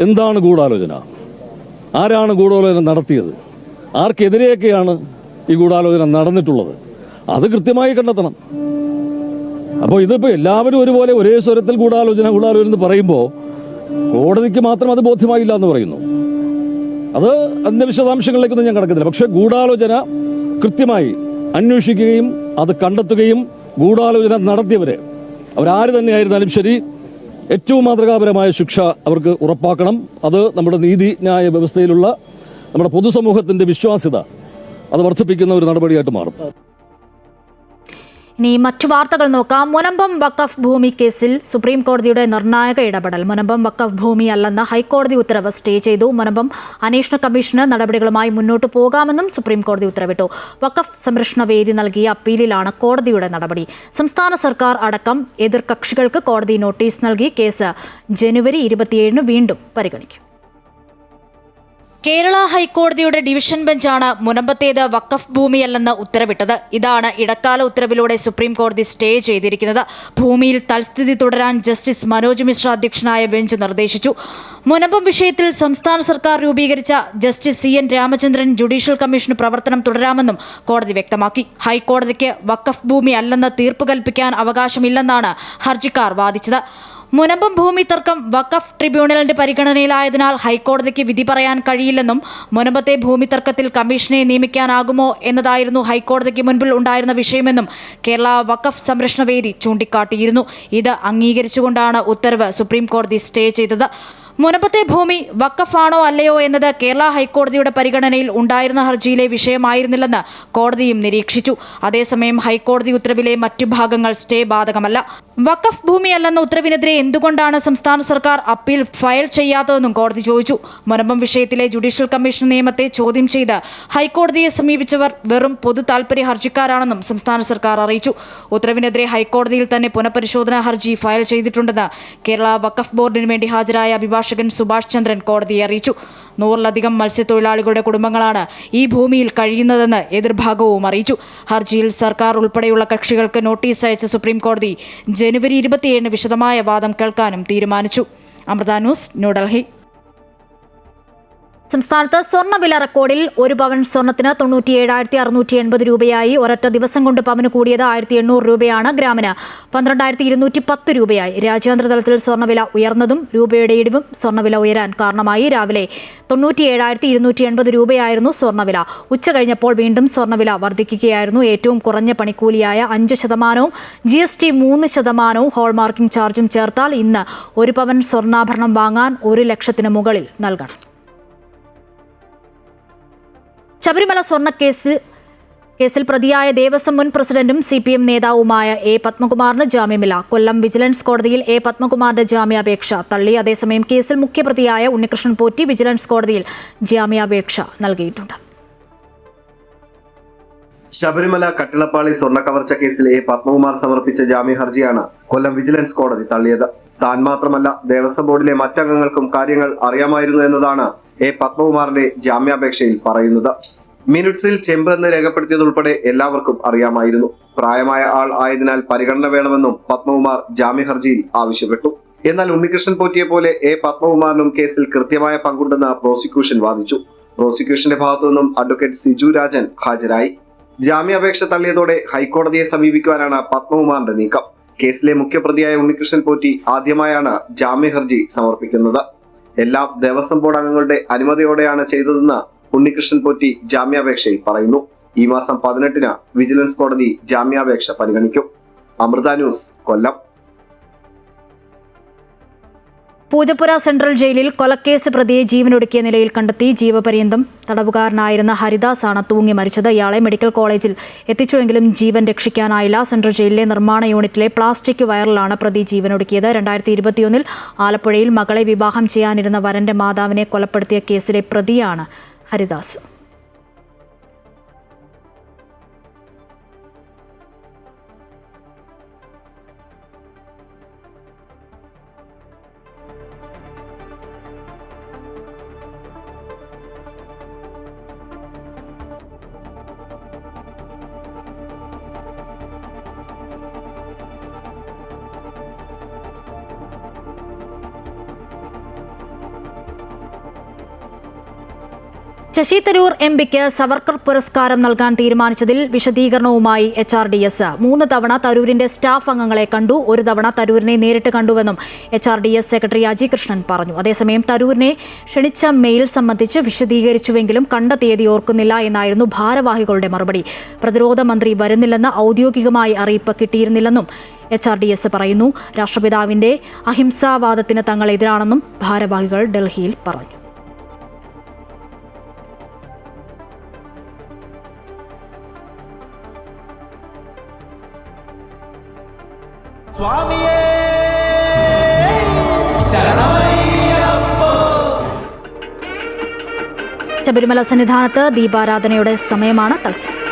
എന്താണ് ഗൂഢാലോചന, ആരാണ് ഗൂഢാലോചന നടത്തിയത്, ആർക്കെതിരെയൊക്കെയാണ് ഈ ഗൂഢാലോചന നടന്നിട്ടുള്ളത്, അത് കൃത്യമായി കണ്ടെത്തണം. അപ്പോൾ ഇതിപ്പോൾ എല്ലാവരും ഒരുപോലെ ഒരേ സ്വരത്തിൽ ഗൂഢാലോചന എന്ന് പറയുമ്പോൾ കോടതിക്ക് മാത്രം അത് ബോധ്യമായില്ല എന്ന് പറയുന്നു. അത് അതിന്റെ വിശദാംശങ്ങളിലേക്കൊന്നും ഞാൻ കടക്കുന്നില്ല. പക്ഷെ ഗൂഢാലോചന കൃത്യമായി അന്വേഷിക്കുകയും അത് കണ്ടെത്തുകയും ഗൂഢാലോചന നടത്തിയവരെ അവരാര് തന്നെയായിരുന്നാലും ശരി ഏറ്റവും മാതൃകാപരമായ ശിക്ഷ അവർക്ക് ഉറപ്പാക്കണം. അത് നമ്മുടെ നീതിന്യായ വ്യവസ്ഥയിലുള്ള നമ്മുടെ പൊതുസമൂഹത്തിന്റെ വിശ്വാസ്യത അത് വർദ്ധിപ്പിക്കുന്ന ഒരു നടപടിയായിട്ട് മാറും. ഇനി മറ്റു വാർത്തകൾ നോക്കാം. മുനമ്പം വഖഫ് ഭൂമി കേസിൽ സുപ്രീം കോടതിയുടെ നിർണായക ഇടപെടൽ. മുനമ്പം വഖഫ് ഭൂമി അല്ലെന്ന ഹൈക്കോടതി ഉത്തരവ് സ്റ്റേ ചെയ്തു. മുനമ്പം അന്വേഷണ കമ്മീഷന് നടപടികളുമായി മുന്നോട്ട് പോകാമെന്നും സുപ്രീം കോടതി ഉത്തരവിട്ടു. വഖഫ് സംരക്ഷണ വേദി നൽകിയ അപ്പീലിലാണ് കോടതിയുടെ നടപടി. സംസ്ഥാന സർക്കാർ അടക്കം എതിർകക്ഷികൾക്ക് കോടതി നോട്ടീസ് നൽകി. കേസ് ജനുവരി 27 വീണ്ടും പരിഗണിക്കും. കേരള ഹൈക്കോടതിയുടെ ഡിവിഷൻ ബെഞ്ചാണ് മുനമ്പത്തേത് വഖഫ് ഭൂമിയല്ലെന്ന് ഉത്തരവിട്ടത്. ഇതാണ് ഇടക്കാല ഉത്തരവിലൂടെ സുപ്രീം കോടതി സ്റ്റേ ചെയ്തിരിക്കുന്നത്. ഭൂമിയിൽ തൽസ്ഥിതി തുടരാൻ ജസ്റ്റിസ് മനോജ് മിശ്ര അധ്യക്ഷനായ ബെഞ്ച് നിർദ്ദേശിച്ചു. മുനമ്പം വിഷയത്തിൽ സംസ്ഥാന സർക്കാർ രൂപീകരിച്ച justice CN Ramachandran judicial commission പ്രവർത്തനം തുടരാമെന്നും കോടതി വ്യക്തമാക്കി. ഹൈക്കോടതിക്ക് വഖഫ് ഭൂമി അല്ലെന്ന് തീർപ്പ് കൽപ്പിക്കാൻ അവകാശമില്ലെന്നാണ് ഹർജിക്കാർ വാദിച്ചത്. മുനമ്പം ഭൂമി തർക്കം വഖഫ് ട്രിബ്യൂണലിന്റെ പരിഗണനയിലായതിനാൽ ഹൈക്കോടതിക്ക് വിധി പറയാൻ കഴിയില്ലെന്നും മുനമ്പത്തെ ഭൂമി തർക്കത്തിൽ കമ്മീഷനെ നിയമിക്കാനാകുമോ എന്നതായിരുന്നു ഹൈക്കോടതിക്ക് മുൻപിൽ ഉണ്ടായിരുന്ന വിഷയമെന്നും കേരള വഖഫ് സംരക്ഷണ വേദി ചൂണ്ടിക്കാട്ടിയിരുന്നു. ഇത് അംഗീകരിച്ചുകൊണ്ടാണ് ഉത്തരവ് സുപ്രീം കോടതി സ്റ്റേ ചെയ്തത്. മുനമ്പത്തെ ഭൂമി വഖഫാണോ അല്ലയോ എന്നത് കേരള ഹൈക്കോടതിയുടെ പരിഗണനയിൽ ഉണ്ടായിരുന്ന ഹർജിയിലെ വിഷയമായിരുന്നില്ലെന്ന് കോടതിയും നിരീക്ഷിച്ചു. അതേസമയം ഹൈക്കോടതി ഉത്തരവിലെ മറ്റു ഭാഗങ്ങൾ സ്റ്റേ ബാധകമല്ല. വഖഫ് ഭൂമിയല്ലെന്ന ഉത്തരവിനെതിരെ എന്തുകൊണ്ടാണ് സംസ്ഥാന സർക്കാർ അപ്പീൽ ഫയൽ ചെയ്യാത്തതെന്നും കോടതി ചോദിച്ചു. മുനമ്പം വിഷയത്തിലെ ജുഡീഷ്യൽ കമ്മീഷൻ നിയമത്തെ ചോദ്യം ചെയ്ത് ഹൈക്കോടതിയെ സമീപിച്ചവർ വെറും പൊതു താൽപര്യ ഹർജിക്കാരാണെന്നും സംസ്ഥാന സർക്കാർ അറിയിച്ചു. ഉത്തരവിനെതിരെ ഹൈക്കോടതിയിൽ തന്നെ പുനഃപരിശോധനാ ഹർജി ഫയൽ ചെയ്തിട്ടുണ്ടെന്ന് കേരള വഖഫ് ബോർഡിന് വേണ്ടി ഹാജരായ അഭിഭാഷകൻ അഭിഭാഷകൻ സുഭാഷ് ചന്ദ്രൻ കോടതിയെ അറിയിച്ചു. 100-ലധികം മത്സ്യത്തൊഴിലാളികളുടെ കുടുംബങ്ങളാണ് ഈ ഭൂമിയിൽ കഴിയുന്നതെന്ന് എതിർഭാഗവും അറിയിച്ചു. ഹർജിയിൽ സർക്കാർ ഉൾപ്പെടെയുള്ള കക്ഷികൾക്ക് നോട്ടീസ് അയച്ച സുപ്രീം കോടതി ജനുവരി 27 വിശദമായ വാദം കേൾക്കാനും തീരുമാനിച്ചു. അമൃത ന്യൂസ്, ന്യൂഡൽഹി. സംസ്ഥാനത്ത് സ്വർണ്ണവില റെക്കോർഡിൽ 1 പവൻ സ്വർണ്ണത്തിന് 97,680 രൂപയായി. ഒരൊറ്റ ദിവസം കൊണ്ട് പവന് കൂടിയത് 1,800 രൂപയാണ്. ഗ്രാമിന് 12,210 രൂപയായി. രാജ്യാന്തര തലത്തിൽ സ്വർണ്ണവില ഉയർന്നതും രൂപയുടെ ഇടിവും സ്വർണ്ണവില ഉയരാൻ കാരണമായി. രാവിലെ 97,280 രൂപയായിരുന്നു സ്വർണ്ണവില. ഉച്ച കഴിഞ്ഞപ്പോൾ വീണ്ടും സ്വർണ്ണവില വർദ്ധിക്കുകയായിരുന്നു. ഏറ്റവും കുറഞ്ഞ പണിക്കൂലിയായ 5%, GST 3%, ഹോൾമാർക്കിംഗ് ചാർജും ചേർത്താൽ ഇന്ന് 1 പവൻ സ്വർണ്ണാഭരണം വാങ്ങാൻ 1 ലക്ഷത്തിന് മുകളിൽ നൽകണം. ശബരിമല കേസിൽ പ്രതിയായ ദേവസ്വം മുൻ പ്രസിഡന്റും CPM നേതാവുമായ A. പത്മകുമാറിന് ജാമ്യമില്ല. കൊല്ലം വിജിലൻസ് കോടതിയിൽ A. പത്മകുമാറിന്റെ ജാമ്യാപേക്ഷ തള്ളി. അതേസമയം കേസിൽ മുഖ്യപ്രതിയായ ഉണ്ണികൃഷ്ണൻ പോറ്റി വിജിലൻസ് കോടതിയിൽ ജാമ്യാപേക്ഷ നൽകിയിട്ടുണ്ട്. ശബരിമല കട്ടിളപ്പാളി സ്വർണ്ണക്കവർച്ച കേസിൽ A. പത്മകുമാർ സമർപ്പിച്ച ജാമ്യ ഹർജിയാണ് കൊല്ലം വിജിലൻസ് കോടതി തള്ളിയത്. താൻ മാത്രമല്ല ദേവസ്വം ബോർഡിലെ മറ്റംഗങ്ങൾക്കും കാര്യങ്ങൾ അറിയാമായിരുന്നു എന്നതാണ് A. പത്മകുമാറിന്റെ ജാമ്യാപേക്ഷയിൽ പറയുന്നത്. മിനിറ്റ്സിൽ ചെമ്പ് എന്ന് രേഖപ്പെടുത്തിയതുൾപ്പെടെ എല്ലാവർക്കും അറിയാമായിരുന്നു. പ്രായമായ ആൾ ആയതിനാൽ പരിഗണന വേണമെന്നും പത്മകുമാർ ജാമ്യ ഹർജിയിൽ ആവശ്യപ്പെട്ടു. എന്നാൽ ഉണ്ണികൃഷ്ണൻ പോറ്റിയെ പോലെ A. പത്മകുമാറിനും കേസിൽ കൃത്യമായ പങ്കുണ്ടെന്ന് പ്രോസിക്യൂഷൻ വാദിച്ചു. പ്രോസിക്യൂഷന്റെ ഭാഗത്തുനിന്നും അഡ്വക്കേറ്റ് സിജു രാജൻ ഹാജരായി. ജാമ്യാപേക്ഷ തള്ളിയതോടെ ഹൈക്കോടതിയെ സമീപിക്കുവാനാണ് പത്മകുമാറിന്റെ നീക്കം. കേസിലെ മുഖ്യപ്രതിയായ ഉണ്ണികൃഷ്ണൻ പോറ്റി ആദ്യമായാണ് ജാമ്യ ഹർജി സമർപ്പിക്കുന്നത്. എല്ലാം ദേവസ്വം ബോർഡ് അംഗങ്ങളുടെ അനുമതിയോടെയാണ് ചെയ്തതെന്ന് ഉണ്ണികൃഷ്ണൻ പോറ്റി ജാമ്യാപേക്ഷയിൽ പറയുന്നു. ഈ മാസം 18-ന് വിജിലൻസ് കോടതി ജാമ്യാപേക്ഷ പരിഗണിക്കും. അമൃത ന്യൂസ്, കൊല്ലം. പൂജപ്പുര സെൻട്രൽ ജയിലിൽ കൊലക്കേസ് പ്രതിയെ ജീവനൊടുക്കിയ നിലയിൽ കണ്ടെത്തി. ജീവപര്യന്തം തടവുകാരനായിരുന്ന ഹരിദാസാണ് തൂങ്ങി മരിച്ചത്. ഇയാളെ മെഡിക്കൽ കോളേജിൽ എത്തിച്ചുവെങ്കിലും ജീവൻ രക്ഷിക്കാനായില്ല. സെൻട്രൽ ജയിലിലെ നിർമ്മാണ യൂണിറ്റിലെ പ്ലാസ്റ്റിക് വയറിലാണ് പ്രതി ജീവനൊടുക്കിയത്. 2021 ആലപ്പുഴയിൽ മകളെ വിവാഹം ചെയ്യാനിരുന്ന വരന്റെ മാതാവിനെ കൊലപ്പെടുത്തിയ കേസിലെ പ്രതിയാണ് ഹരിദാസ്. ശശി തരൂർ MPക്ക് സവർക്കർ പുരസ്കാരം നൽകാൻ തീരുമാനിച്ചതിൽ വിശദീകരണവുമായി HRDS. 3 തവണ തരൂരിന്റെ സ്റ്റാഫ് അംഗങ്ങളെ കണ്ടു. 1 തവണ തരൂരിനെ നേരിട്ട് കണ്ടുവെന്നും HRDS സെക്രട്ടറി അജി കൃഷ്ണൻ പറഞ്ഞു. അതേസമയം തരൂരിനെ ക്ഷണിച്ച മെയിൽ സംബന്ധിച്ച് വിശദീകരിച്ചുവെങ്കിലും കണ്ട തീയതി ഓർക്കുന്നില്ല എന്നായിരുന്നു ഭാരവാഹികളുടെ മറുപടി. പ്രതിരോധ മന്ത്രി വരുന്നില്ലെന്ന് ഔദ്യോഗികമായി അറിയിപ്പ് കിട്ടിയിരുന്നില്ലെന്നും HRDS പറയുന്നു. രാഷ്ട്രപിതാവിന്റെ അഹിംസാവാദത്തിന് തങ്ങൾ എതിരാണെന്നും ഭാരവാഹികൾ ഡൽഹിയിൽ പറഞ്ഞു. ശബരിമല സന്നിധാനത്ത് ദീപാരാധനയുടെ സമയമാണ്. തത്സമയം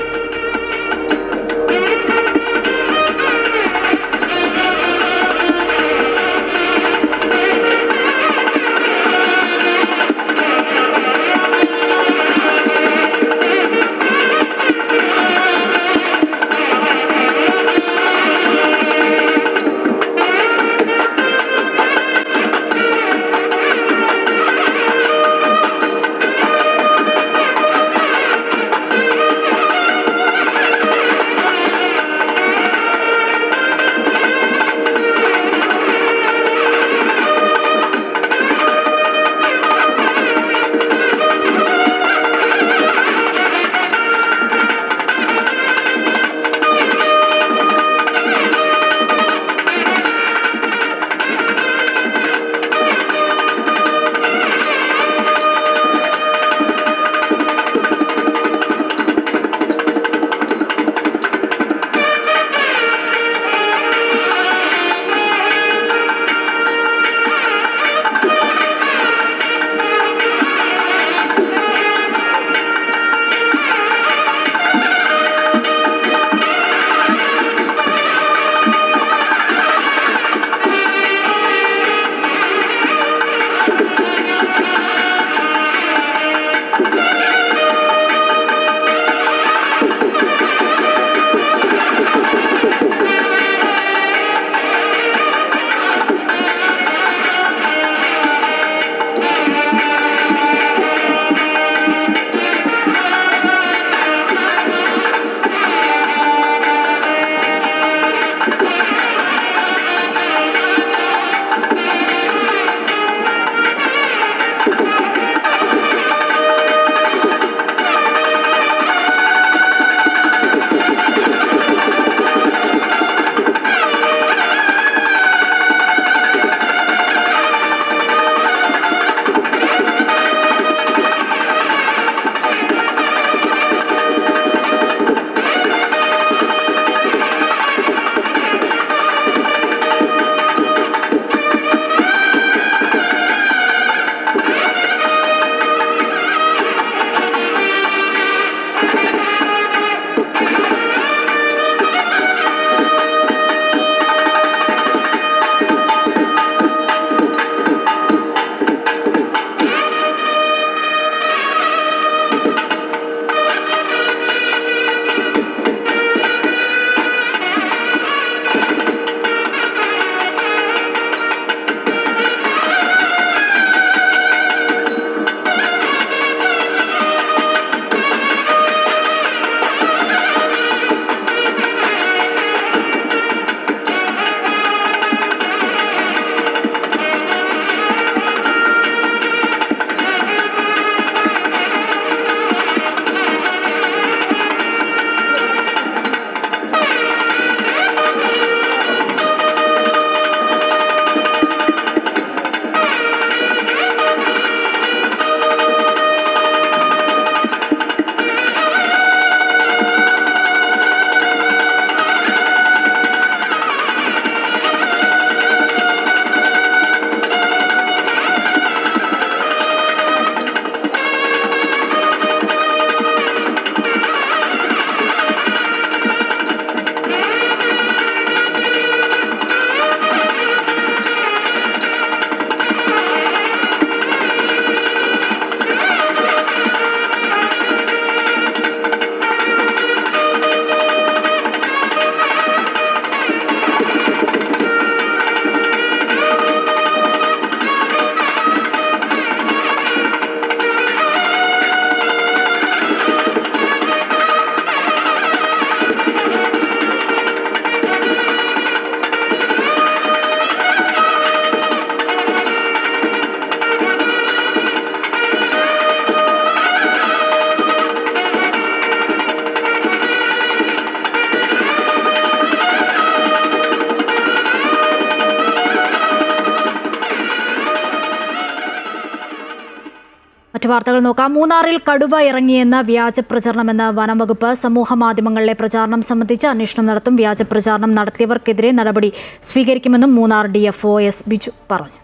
മറ്റു വാർത്തകൾ നോക്കാം. മൂന്നാറിൽ കടുവ ഇറങ്ങിയെന്ന വ്യാജ പ്രചരണമെന്ന് വനം വകുപ്പ്. സമൂഹ മാധ്യമങ്ങളിലെ പ്രചാരണം സംബന്ധിച്ച് അന്വേഷണം നടത്തും. വ്യാജ പ്രചാരണം നടത്തിയവർക്കെതിരെ നടപടി സ്വീകരിക്കുമെന്നും മൂന്നാർ DFO S. ബിജു പറഞ്ഞു.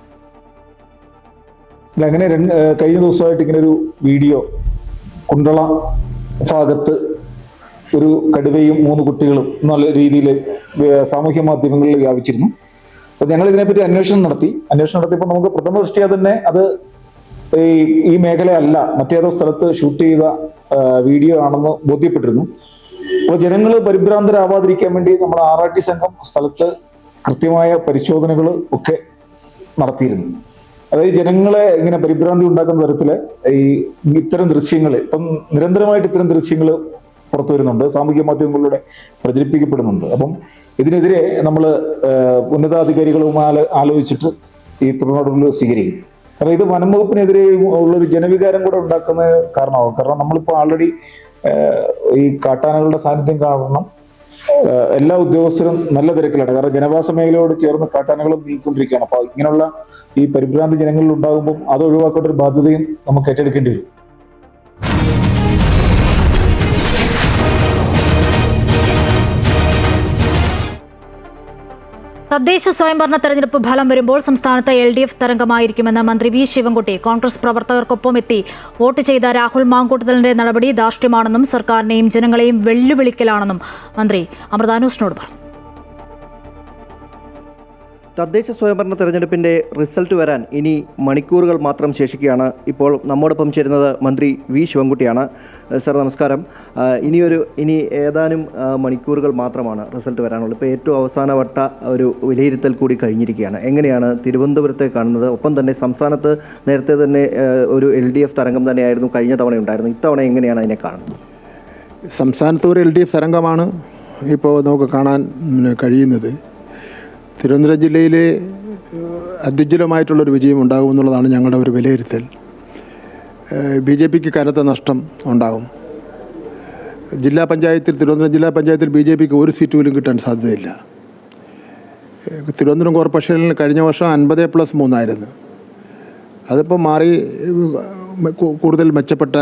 അങ്ങനെ കഴിഞ്ഞ ദിവസമായിട്ട് ഇങ്ങനെ ഒരു വീഡിയോ കുണ്ടള ഭാഗത്ത് ഒരു കടുവയും 3 കുട്ടികളും നല്ല രീതിയിൽ സാമൂഹ്യ മാധ്യമങ്ങളിൽ വ്യാപിച്ചിരുന്നു. അപ്പോൾ ഞങ്ങൾ ഇതിനെപ്പറ്റി അന്വേഷണം നടത്തിയപ്പോൾ നമുക്ക് പ്രഥമ ദൃഷ്ടിയാ തന്നെ അത് ഈ മേഖലയല്ല, മറ്റേതോ സ്ഥലത്ത് ഷൂട്ട് ചെയ്ത വീഡിയോ ആണെന്ന് ബോധ്യപ്പെട്ടിരുന്നു. അപ്പോൾ ജനങ്ങൾ പരിഭ്രാന്തരാവാതിരിക്കാൻ വേണ്ടി നമ്മുടെ RRT സംഘം സ്ഥലത്ത് കൃത്യമായ പരിശോധനകൾ ഒക്കെ നടത്തിയിരുന്നു. അതായത് ജനങ്ങളെ ഇങ്ങനെ പരിഭ്രാന്തി ഉണ്ടാക്കുന്ന തരത്തില് ഇത്തരം ദൃശ്യങ്ങൾ ഇപ്പം നിരന്തരമായിട്ട് ഇത്തരം ദൃശ്യങ്ങൾ പുറത്തു വരുന്നുണ്ട്, സാമൂഹ്യ മാധ്യമങ്ങളിലൂടെ പ്രചരിപ്പിക്കപ്പെടുന്നുണ്ട്. അപ്പം ഇതിനെതിരെ നമ്മൾ ഉന്നതാധികാരികളുമായി ആലോചിച്ചിട്ട് ഈ തുടർനടപടികൾ സ്വീകരിക്കും. കാരണം ഇത് വനം വകുപ്പിനെതിരെ ഉള്ളൊരു ജനവികാരം കൂടെ ഉണ്ടാക്കുന്ന കാരണമാകും. കാരണം നമ്മളിപ്പോൾ ആൾറെഡി ഈ കാട്ടാനകളുടെ സാന്നിധ്യം കാരണം എല്ലാ ഉദ്യോഗസ്ഥരും നല്ല തിരക്കിലാണ്. കാരണം ജനവാസ മേഖലയോട് ചേർന്ന് കാട്ടാനകളും നീക്കൊണ്ടിരിക്കുകയാണ്. അപ്പോൾ ഇങ്ങനെയുള്ള ഈ പരിഭ്രാന്തി ജനങ്ങളിൽ ഉണ്ടാകുമ്പോൾ അത് ഒഴിവാക്കേണ്ട ഒരു ബാധ്യതയും നമുക്ക് ഏറ്റെടുക്കേണ്ടി വരും. തദ്ദേശ സ്വയംഭരണ തെരഞ്ഞെടുപ്പ് ഫലം വരുമ്പോൾ സംസ്ഥാനത്ത് LDF തരംഗമായിരിക്കുമെന്ന് മന്ത്രി V. ശിവൻകുട്ടി. കോൺഗ്രസ് പ്രവർത്തകർക്കൊപ്പം എത്തി വോട്ട് ചെയ്ത രാഹുൽ മാങ്കൂട്ടത്തലിന്റെ നടപടി ധാർഷ്ട്യമാണെന്നും സർക്കാരിനെയും ജനങ്ങളെയും വെല്ലുവിളിക്കലാണെന്നും മന്ത്രി അമൃത ന്യൂസിനോട് പറഞ്ഞു. തദ്ദേശ സ്വയംഭരണ തെരഞ്ഞെടുപ്പിൻ്റെ റിസൾട്ട് വരാൻ ഇനി മണിക്കൂറുകൾ മാത്രം ശേഷിക്കുകയാണ്. ഇപ്പോൾ നമ്മോടൊപ്പം ചേരുന്നത് മന്ത്രി V. ശിവൻകുട്ടിയാണ്. സർ നമസ്കാരം. ഇനി ഏതാനും മണിക്കൂറുകൾ മാത്രമാണ് റിസൾട്ട് വരാനുള്ളത്. ഇപ്പോൾ ഏറ്റവും അവസാനവട്ട ഒരു വിലയിരുത്തൽ കൂടി കഴിഞ്ഞിരിക്കുകയാണ്. എങ്ങനെയാണ് തിരുവനന്തപുരത്തെ കാണുന്നത്? ഒപ്പം തന്നെ സംസ്ഥാനത്ത് നേരത്തെ തന്നെ ഒരു LDF തരംഗം തന്നെയായിരുന്നു കഴിഞ്ഞ തവണ ഉണ്ടായിരുന്നു. ഇത്തവണ എങ്ങനെയാണ് അതിനെ കാണുന്നത്? സംസ്ഥാനത്ത് ഒരു LDF തരംഗമാണ് ഇപ്പോൾ നമുക്ക് കാണാൻ കഴിയുന്നത്. തിരുവനന്തപുരം ജില്ലയിൽ അത്യുജ്വലമായിട്ടുള്ളൊരു വിജയം ഉണ്ടാകുമെന്നുള്ളതാണ് ഞങ്ങളുടെ ഒരു വിലയിരുത്തൽ. BJPക്ക് കനത്ത നഷ്ടം ഉണ്ടാകും. തിരുവനന്തപുരം ജില്ലാ പഞ്ചായത്തിൽ BJPക്ക് ഒരു സീറ്റ് പോലും കിട്ടാൻ സാധ്യതയില്ല. തിരുവനന്തപുരം കോർപ്പറേഷനിൽ കഴിഞ്ഞ വർഷം 50+3 ആയിരുന്നു. അതിപ്പോൾ മാറി കൂടുതൽ മെച്ചപ്പെട്ട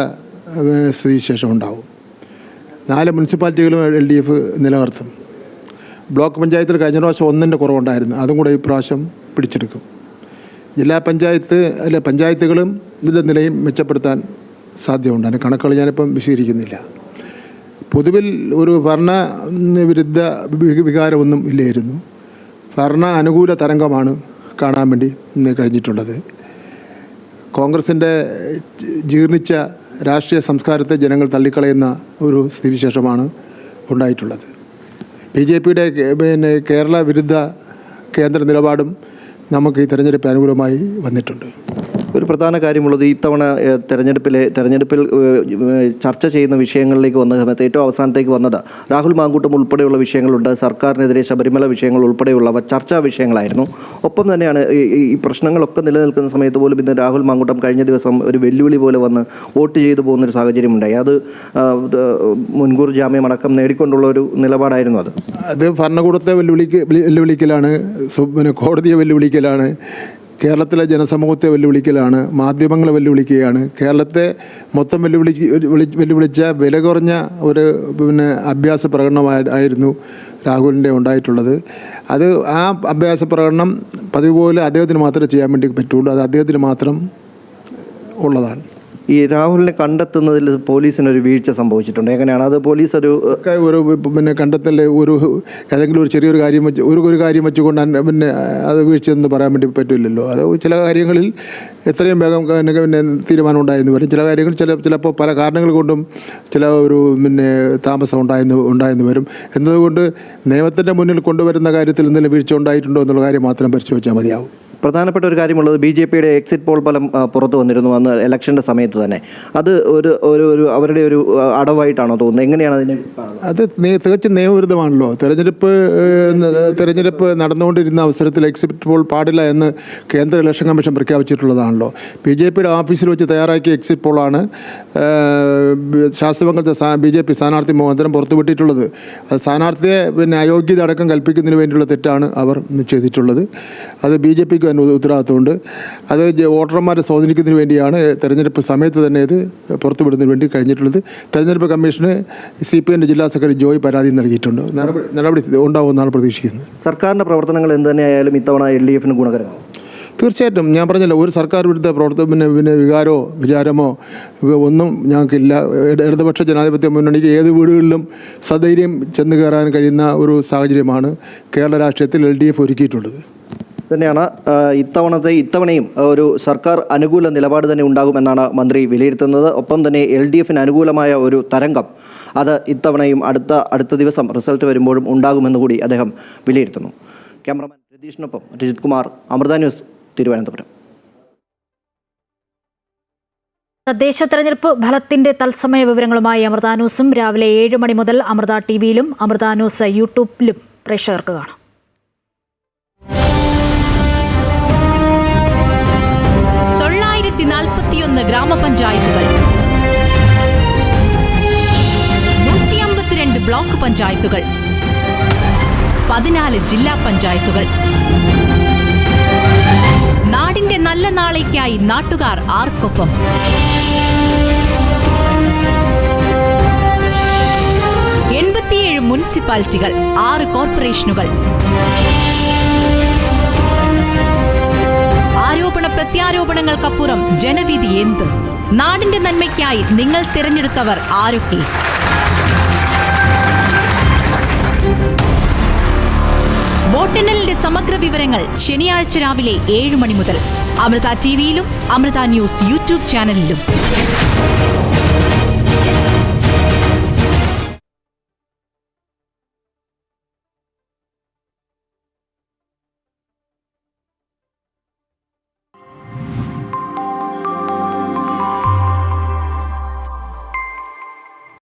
സ്ഥിതിവിശേഷം ഉണ്ടാകും. 4 മുനിസിപ്പാലിറ്റികളും LDF നിലനിർത്തും. ബ്ലോക്ക് പഞ്ചായത്തിൽ കഴിഞ്ഞ പ്രാവശ്യം 1ൻ്റെ കുറവുണ്ടായിരുന്നു. അതും കൂടെ ഈ പ്രാവശ്യം പിടിച്ചെടുക്കും. പഞ്ചായത്തുകളും ഇതിൻ്റെ നിലയും മെച്ചപ്പെടുത്താൻ സാധ്യതയുണ്ട്. അതിന് കണക്കുകൾ ഞാനിപ്പം വിശദീകരിക്കുന്നില്ല. പൊതുവിൽ ഒരു ഭരണ വിരുദ്ധ വികാരമൊന്നും ഇല്ലായിരുന്നു. ഭരണ അനുകൂല തരംഗമാണ് കാണാൻ വേണ്ടി കഴിഞ്ഞിട്ടുള്ളത്. കോൺഗ്രസിൻ്റെ ജീർണിച്ച രാഷ്ട്രീയ സംസ്കാരത്തെ ജനങ്ങൾ തള്ളിക്കളയുന്ന ഒരു സ്ഥിതിവിശേഷമാണ് ഉണ്ടായിട്ടുള്ളത്. BJPയുടെ കേരള വിരുദ്ധ കേന്ദ്ര നിലപാടും നമുക്ക് ഈ തെരഞ്ഞെടുപ്പ് അനുകൂലമായി വന്നിട്ടുണ്ട്. ഒരു പ്രധാന കാര്യമുള്ളത് ഇത്തവണ തെരഞ്ഞെടുപ്പിൽ ചർച്ച ചെയ്യുന്ന വിഷയങ്ങളിലേക്ക് വന്ന സമയത്ത് ഏറ്റവും അവസാനത്തേക്ക് വന്നത് രാഹുൽ മാങ്കൂട്ടം ഉൾപ്പെടെയുള്ള വിഷയങ്ങളുണ്ട്. സർക്കാരിനെതിരെ ശബരിമല വിഷയങ്ങൾ ഉൾപ്പെടെയുള്ളവ ചർച്ചാ വിഷയങ്ങളായിരുന്നു. ഒപ്പം തന്നെയാണ് ഈ പ്രശ്നങ്ങളൊക്കെ നിലനിൽക്കുന്ന സമയത്ത് പോലും ഇന്ന് രാഹുൽ മാങ്കൂട്ടം കഴിഞ്ഞ ദിവസം ഒരു വെല്ലുവിളി പോലെ വന്ന് വോട്ട് ചെയ്തു പോകുന്നൊരു സാഹചര്യം ഉണ്ടായി. അത് മുൻകൂർ ജാമ്യം അടക്കം നേടിക്കൊണ്ടുള്ള ഒരു നിലപാടായിരുന്നു. അത് ഭരണകൂടത്തെ വെല്ലുവിളിക്കലാണ്, കോടതിയെ വെല്ലുവിളിക്കലാണ്, കേരളത്തിലെ ജനസമൂഹത്തെ വെല്ലുവിളിക്കലാണ്, മാധ്യമങ്ങളെ വെല്ലുവിളിക്കുകയാണ്. കേരളത്തെ മൊത്തം വെല്ലുവിളിച്ച വില കുറഞ്ഞ ഒരു അഭ്യാസ പ്രകടനമായിരുന്നു രാഹുലിൻ്റെ ഉണ്ടായിട്ടുള്ളത്. അത് ആ അഭ്യാസ പ്രകടനം പതിവ് പോലെ അദ്ദേഹത്തിന് മാത്രമേ ചെയ്യാൻ വേണ്ടി പറ്റുള്ളൂ. അത് അദ്ദേഹത്തിന് മാത്രം ഉള്ളതാണ്. ഈ രാഹുലിനെ കണ്ടെത്തുന്നതിൽ പോലീസിനൊരു വീഴ്ച സംഭവിച്ചിട്ടുണ്ട്. എങ്ങനെയാണ് അത്? പോലീസ് ഒരു കണ്ടെത്തൽ ഏതെങ്കിലും ഒരു ചെറിയൊരു കാര്യം ഒരു കാര്യം വെച്ചുകൊണ്ട് അത് വീഴ്ചയെന്ന് പറയാൻ വേണ്ടി പറ്റില്ലല്ലോ. അത് ചില കാര്യങ്ങളിൽ എത്രയും വേഗം തീരുമാനം ഉണ്ടായെന്ന് വരും. ചില കാര്യങ്ങൾ ചിലപ്പോൾ പല കാരണങ്ങൾ കൊണ്ടും ചില ഒരു താമസം ഉണ്ടായെന്ന് വരും. എന്നതുകൊണ്ട് നിയമത്തിൻ്റെ മുന്നിൽ കൊണ്ടുവരുന്ന കാര്യത്തിൽ എന്തെങ്കിലും വീഴ്ച ഉണ്ടായിട്ടുണ്ടോ എന്നുള്ള കാര്യം മാത്രം പരിശോധിച്ചാൽ മതിയാവും. പ്രധാനപ്പെട്ട ഒരു കാര്യമുള്ളത് BJPയുടെ എക്സിറ്റ് പോൾ ഫലം പുറത്തു വന്നിരുന്നു അന്ന് ഇലക്ഷൻ്റെ സമയത്ത് തന്നെ. അത് ഒരു അവരുടെ ഒരു അടവായിട്ടാണോ തോന്നുന്നത്? എങ്ങനെയാണ് അതിനെ? അത് തികച്ചും നിയമവിരുദ്ധമാണല്ലോ. തെരഞ്ഞെടുപ്പ് നടന്നുകൊണ്ടിരുന്ന അവസരത്തിൽ എക്സിറ്റ് പോൾ പാടില്ല എന്ന് കേന്ദ്ര ഇലക്ഷൻ കമ്മീഷൻ പ്രഖ്യാപിച്ചിട്ടുള്ളതാണല്ലോ. BJPയുടെ ഓഫീസിൽ വെച്ച് തയ്യാറാക്കിയ എക്സിറ്റ് പോളാണ് ശാസ്ത്രമംഗലത്തെ BJP സ്ഥാനാർത്ഥി മുഖാന്തരം പുറത്തുവിട്ടിട്ടുള്ളത്. അത് സ്ഥാനാർത്ഥിയെ അയോഗ്യത അടക്കം കൽപ്പിക്കുന്നതിന് വേണ്ടിയുള്ള തെറ്റാണ് അവർ ചെയ്തിട്ടുള്ളത്. അത് BJPക്ക് തന്നെ ഉത്തരവാദിത്തമുണ്ട്. അത് വോട്ടർമാരെ സ്വാധീനിക്കുന്നതിന് വേണ്ടിയാണ് തെരഞ്ഞെടുപ്പ് സമയത്ത് തന്നെ ഇത് പുറത്തുവിടുന്നതിന് വേണ്ടി കഴിഞ്ഞിട്ടുള്ളത്. തെരഞ്ഞെടുപ്പ് കമ്മീഷന് CPM ജില്ലാ സെക്രട്ടറി ജോയ് പരാതി നൽകിയിട്ടുണ്ട്. നടപടി ഉണ്ടാവുമെന്നാണ് പ്രതീക്ഷിക്കുന്നത്. സർക്കാരിൻ്റെ പ്രവർത്തനങ്ങൾ എന്ത് തന്നെയായാലും ഇത്തവണ LDFന് ഗുണകരമാകും. തീർച്ചയായിട്ടും ഞാൻ പറഞ്ഞല്ലോ, ഒരു സർക്കാർ വിരുദ്ധ വികാരമോ വിചാരമോ ഒന്നും ഞങ്ങൾക്കില്ല. ഇടതുപക്ഷ ജനാധിപത്യ മുന്നണിക്ക് ഏത് വീടുകളിലും സധൈര്യം ചെന്ന് കയറാൻ കഴിയുന്ന ഒരു സാഹചര്യമാണ് കേരള രാഷ്ട്രീയത്തിൽ LDF ഒരുക്കിയിട്ടുള്ളത്. തന്നെയാണ് ഇത്തവണയും ഒരു സർക്കാർ അനുകൂല നിലപാട് തന്നെ ഉണ്ടാകുമെന്നാണ് മന്ത്രി വിലയിരുത്തുന്നത്. ഒപ്പം തന്നെ LDFന് അനുകൂലമായ ഒരു തരംഗം അത് ഇത്തവണയും അടുത്ത ദിവസം റിസൾട്ട് വരുമ്പോഴും ഉണ്ടാകുമെന്ന് കൂടി അദ്ദേഹം വിലയിരുത്തുന്നു. ക്യാമറമാൻ രതീഷിനൊപ്പം രജിത് കുമാർ, അമൃത ന്യൂസ്, തിരുവനന്തപുരം. തദ്ദേശ തെരഞ്ഞെടുപ്പ് ഫലത്തിന്റെ തത്സമയ വിവരങ്ങളുമായി അമൃത ന്യൂസും രാവിലെ 7 മണി മുതൽ അമൃത TVയിലും അമൃത ന്യൂസ് യൂട്യൂബിലും പ്രേക്ഷകർക്ക് കാണാം. 941 ഗ്രാമപഞ്ചായത്തുകൾ, 152 ബ്ലോക്ക് പഞ്ചായത്തുകൾ, 14 ജില്ലാ പഞ്ചായത്തുകൾ. നാടിന്റെ നല്ല നാളേക്കായി നാട്ടുകാർ ആർക്കൊപ്പം? 87 മുനിസിപ്പാലിറ്റികൾ, 6 കോർപ്പറേഷനുകൾ. ആരോപണ പ്രത്യാരോപണങ്ങൾക്കപ്പുറം ജനവിധി എന്ത്? നാടിന്റെ നന്മയ്ക്കായി നിങ്ങൾ തിരഞ്ഞെടുത്തവർ ആരൊക്കെ? വോട്ടെണ്ണലിന്റെ സമഗ്ര വിവരങ്ങൾ ശനിയാഴ്ച രാവിലെ 7 മണി മുതൽ അമൃത TVയിലും അമൃത ന്യൂസ് യൂട്യൂബ് ചാനലിലും.